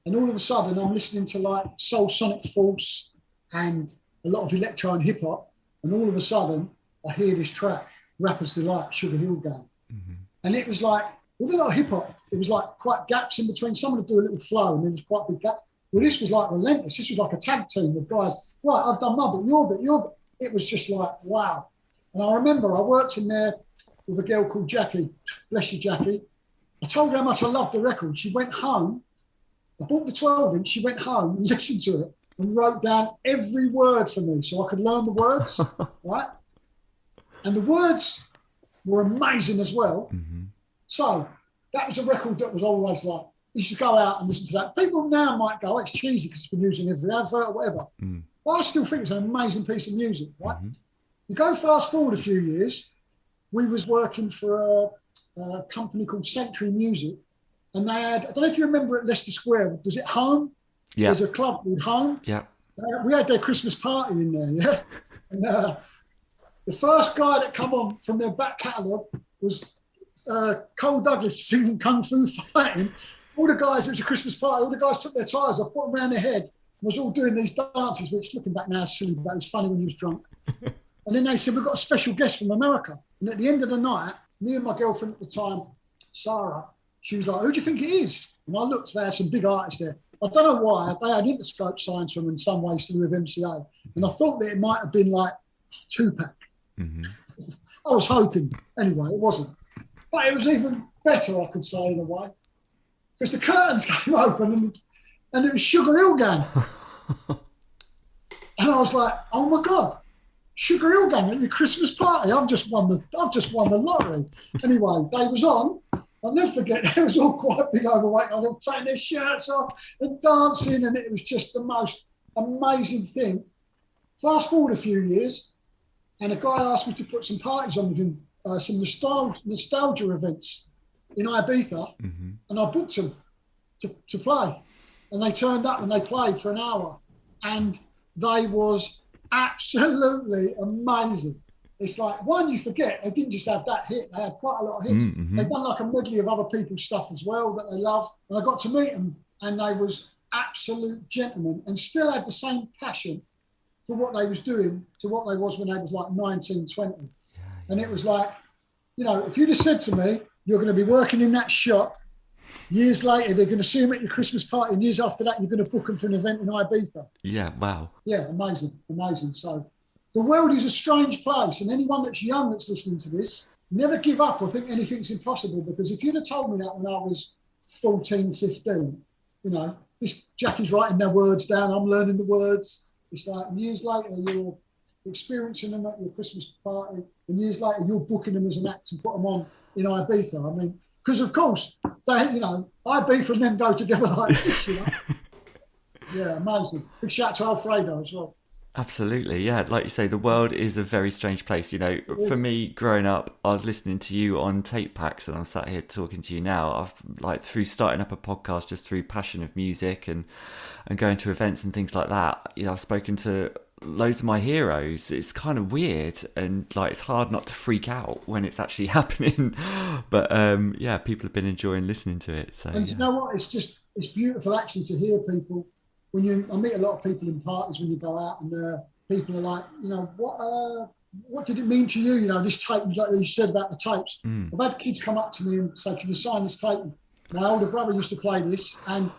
And all of a sudden, I'm listening to like Soul Sonic Force and a lot of electro and hip hop. And all of a sudden, I hear this track, Rapper's Delight, Sugar Hill Gang. Mm-hmm. And it was like, with a lot of hip hop, it was like quite gaps in between. Someone would do a little flow and there was quite a big gap. Well, this was like relentless. This was like a tag team of guys. Right, I've done my bit, your bit, your bit. It was just like, wow. And I remember I worked in there with a girl called Jackie. Bless you, Jackie. I told her how much I loved the record. She went home. I bought the 12-inch. She went home and listened to it and wrote down every word for me so I could learn the words, right? And the words were amazing as well. Mm-hmm. So that was a record that was always like, you should go out and listen to that. People now might go, oh, it's cheesy because it's been used in every advert or whatever. Mm. But I still think it's an amazing piece of music, right? Mm-hmm. You go fast forward a few years, we was working for a company called Sanctuary Music, and they had, I don't know if you remember at Leicester Square, was it Home? Yeah. There's a club called Home. Yeah. We had their Christmas party in there, yeah? And the first guy that come on from their back catalogue was Cole Douglas singing Kung Fu Fighting. All the guys, it was a Christmas party, all the guys took their ties off, put them around their head, and was all doing these dances, which looking back now is silly, but it was funny when you was drunk. And then they said, we've got a special guest from America. And at the end of the night, me and my girlfriend at the time, Sarah, she was like, who do you think it is? And I looked, they had some big artists there. I don't know why, they had Interscope signed to them in some ways to do with MCA. And I thought that it might have been like Tupac. Mm-hmm. I was hoping. Anyway, it wasn't. But it was even better, I could say, in a way. Because the curtains came open and it was Sugar Hill Gang. And I was like, oh my God, Sugar Hill Gang at your Christmas party. I've just won the lottery. Anyway, they was on. I'll never forget, they was all quite big overweight. I was all taking their shirts off and dancing, and it was just the most amazing thing. Fast forward a few years, and a guy asked me to put some parties on with him, some nostalgia events in Ibiza, mm-hmm. and I booked them to play. And they turned up and they played for an hour, and they was absolutely amazing. It's like, one, you forget, they didn't just have that hit, they had quite a lot of hits. Mm-hmm. They'd done like a medley of other people's stuff as well that they loved. And I got to meet them, and they was absolute gentlemen and still had the same passion for what they was doing to what they was when they was like 19, 20. Yeah. And it was like, you know, if you'd have said to me, you're going to be working in that shop, years later, they're going to see them at your Christmas party, and years after that, you're going to book them for an event in Ibiza. Yeah, wow. Yeah, amazing. So the world is a strange place, and anyone that's young that's listening to this, never give up or think anything's impossible, because if you'd have told me that when I was 14, 15, you know, this Jackie's writing their words down, I'm learning the words. It's like years later, you're experiencing them at your Christmas party, and years later, you're booking them as an act and put them on in Ibiza. I mean, because of course, they, you know, Ibiza and them go together like this, you know. Yeah, amazing. Big shout out to Alfredo as well. Absolutely, yeah. Like you say, the world is a very strange place. You know, for me, growing up, I was listening to you on tape packs, and I'm sat here talking to you now. I've like through starting up a podcast, just through passion of music and going to events and things like that. You know, I've spoken to loads of my heroes. It's kind of weird, and like it's hard not to freak out when it's actually happening. But yeah, people have been enjoying listening to it. So, and you know what? It's beautiful actually to hear people. I meet a lot of people in parties when you go out, and people are like, you know, what did it mean to you? You know, this tape, like you said about the tapes. I've had kids come up to me and say, can you sign this tape? My older brother used to play this, and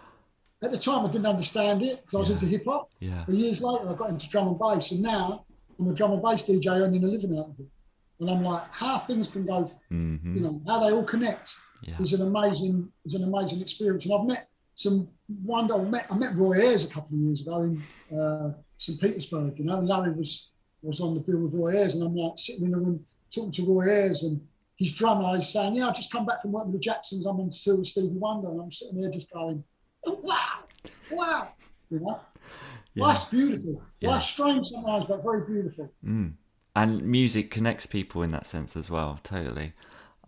at the time I didn't understand it because I was into hip hop. Yeah. But years later I got into drum and bass, and now I'm a drum and bass DJ earning a living out of it. And I'm like, how things can go, you know, how they all connect is an amazing experience. And I've met I met Roy Ayers a couple of years ago in St. Petersburg, you know, and Larry was on the bill with Roy Ayers, and I'm like sitting in the room talking to Roy Ayers, and his drummer is saying, yeah, I've just come back from working with the Jacksons, I'm on tour with Stevie Wonder, and I'm sitting there just going, oh, wow, you know. Yeah. Life's beautiful. Yeah. Life's strange sometimes, but very beautiful. And music connects people in that sense as well, totally.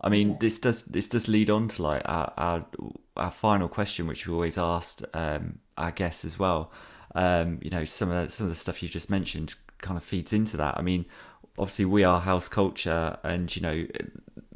I mean, this does lead on to like our final question, which we always asked our guests as well. You know, some of the stuff you just mentioned kind of feeds into that. I mean, obviously we are house culture, and you know,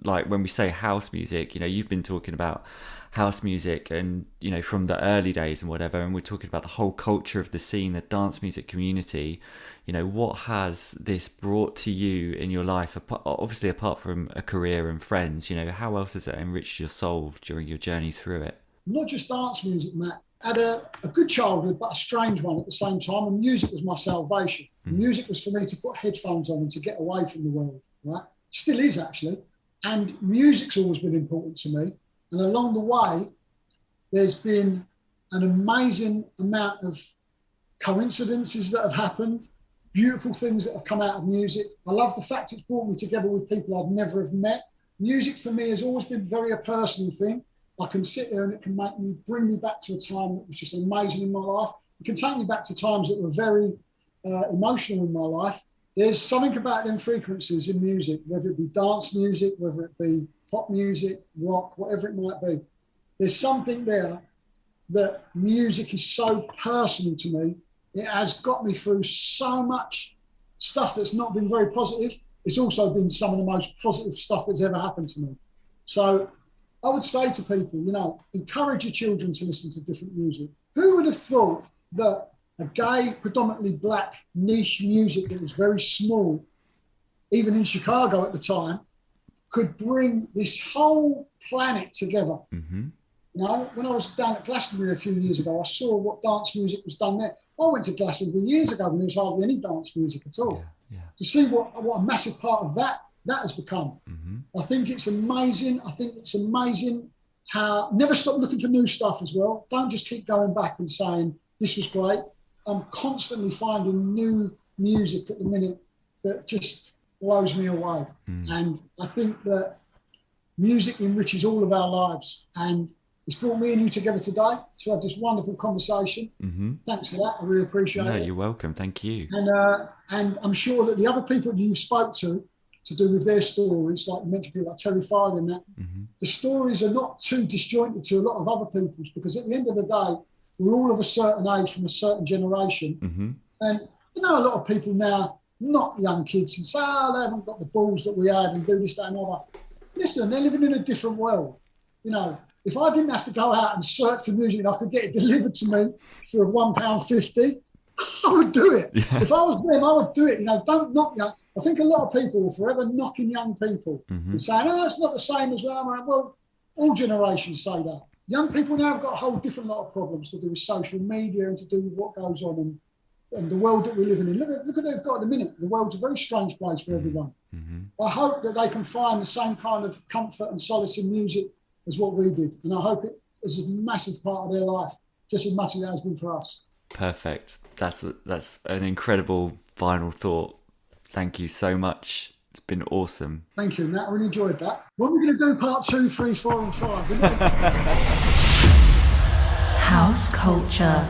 like when we say house music, you've been talking about house music and, from the early days and whatever, and we're talking about the whole culture of the scene, the dance music community. What has this brought to you in your life, obviously apart from a career and friends? How else has it enriched your soul during your journey through it? Not just dance music, Matt. I had a good childhood, but a strange one at the same time. And music was my salvation. Music was for me to put headphones on and to get away from the world, right? Still is, actually. And music's always been important to me. And along the way, there's been an amazing amount of coincidences that have happened, beautiful things that have come out of music. I love the fact it's brought me together with people I'd never have met. Music for me has always been very a personal thing. I can sit there and it can bring me back to a time that was just amazing in my life. It can take me back to times that were very emotional in my life. There's something about them frequencies in music, whether it be dance music, whether it be pop music, rock, whatever it might be. There's something there that music is so personal to me. It has got me through so much stuff that's not been very positive. It's also been some of the most positive stuff that's ever happened to me. So I would say to people, encourage your children to listen to different music. Who would have thought that a gay, predominantly black niche music that was very small, even in Chicago at the time, could bring this whole planet together? Mm-hmm. When I was down at Glastonbury a few years ago, I saw what dance music was done there. I went to Glastonbury years ago when there was hardly any dance music at all. Yeah. To see what a massive part of that has become. Mm-hmm. I think it's amazing. How never stop looking for new stuff as well. Don't just keep going back and saying, this was great. I'm constantly finding new music at the minute that just blows me away. And I think that music enriches all of our lives. And it's brought me and you together today to have this wonderful conversation. Mm-hmm. Thanks for that. I really appreciate it. No, you're welcome. Thank you. And I'm sure that the other people that you spoke to do with their stories, like you mentioned, people like Terry Farley and that, the stories are not too disjointed to a lot of other people's, because at the end of the day, we're all of a certain age from a certain generation. Mm-hmm. And a lot of people now, not young kids, and say, they haven't got the balls that we had and do this, that and other. Listen, they're living in a different world. If I didn't have to go out and search for music and I could get it delivered to me for £1.50, I would do it. Yeah. If I was them, I would do it. Don't knock young. I think a lot of people are forever knocking young people and saying, it's not the same as when I'm around. Well, all generations say that. Young people now have got a whole different lot of problems to do with social media and to do with what goes on and the world that we're living in. Look at what they've got at the minute. The world's a very strange place for everyone. Mm-hmm. I hope that they can find the same kind of comfort and solace in music as what we did. And I hope it is a massive part of their life, just as much as it has been for us. Perfect. That's an incredible final thought. Thank you so much. It's been awesome. Thank you, Matt. I really enjoyed that. When are we going to do part 2, 3, 4 and 5? House culture.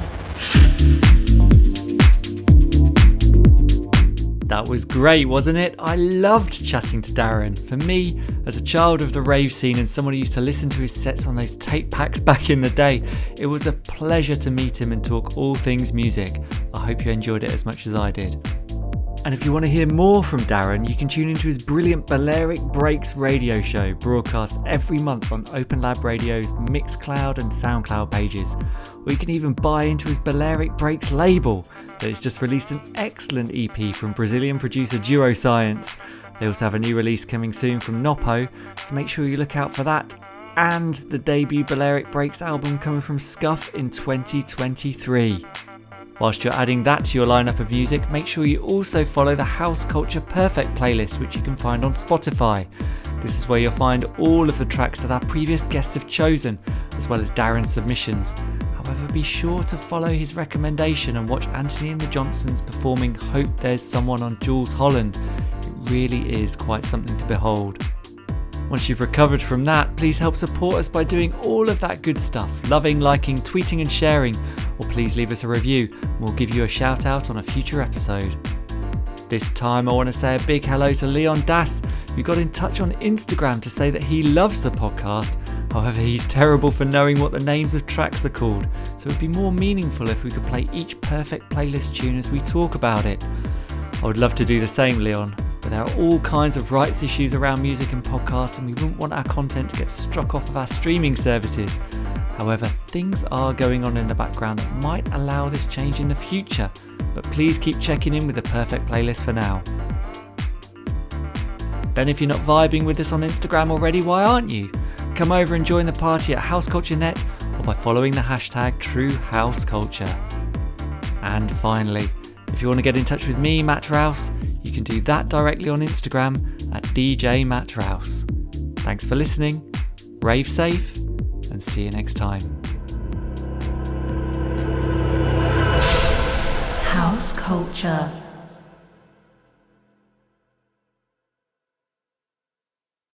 That was great, wasn't it? I loved chatting to Darren. For me, as a child of the rave scene and someone who used to listen to his sets on those tape packs back in the day, it was a pleasure to meet him and talk all things music. I hope you enjoyed it as much as I did. And if you want to hear more from Darren, you can tune into his brilliant Balearic Breaks radio show, broadcast every month on Open Lab Radio's Mixcloud and SoundCloud pages. Or you can even buy into his Balearic Breaks label that has just released an excellent EP from Brazilian producer Duo Science. They also have a new release coming soon from Nopo, so make sure you look out for that. And the debut Balearic Breaks album coming from Scuff in 2023. Whilst you're adding that to your lineup of music, make sure you also follow the House Culture Perfect playlist, which you can find on Spotify. This is where you'll find all of the tracks that our previous guests have chosen, as well as Darren's submissions. However, be sure to follow his recommendation and watch Anthony and the Johnsons performing Hope There's Someone on Jules Holland. It really is quite something to behold. Once you've recovered from that, please help support us by doing all of that good stuff, loving, liking, tweeting and sharing, or please leave us a review and we'll give you a shout out on a future episode. This time I want to say a big hello to Leon Das, who got in touch on Instagram to say that he loves the podcast. However, he's terrible for knowing what the names of tracks are called, so it would be more meaningful if we could play each perfect playlist tune as we talk about it. I would love to do the same, Leon, but but there are all kinds of rights issues around music and podcasts, and we wouldn't want our content to get struck off of our streaming services. However, things are going on in the background that might allow this change in the future, but please keep checking in with the perfect playlist for now. Then if you're not vibing with us on Instagram already, why aren't you? Come over and join the party at House Culture Net or by following the hashtag #TrueHouseCulture. And finally, if you want to get in touch with me, Matt Rouse, you can do that directly on Instagram at DJ Matt Rouse. Thanks for listening, rave safe, and see you next time. House Culture.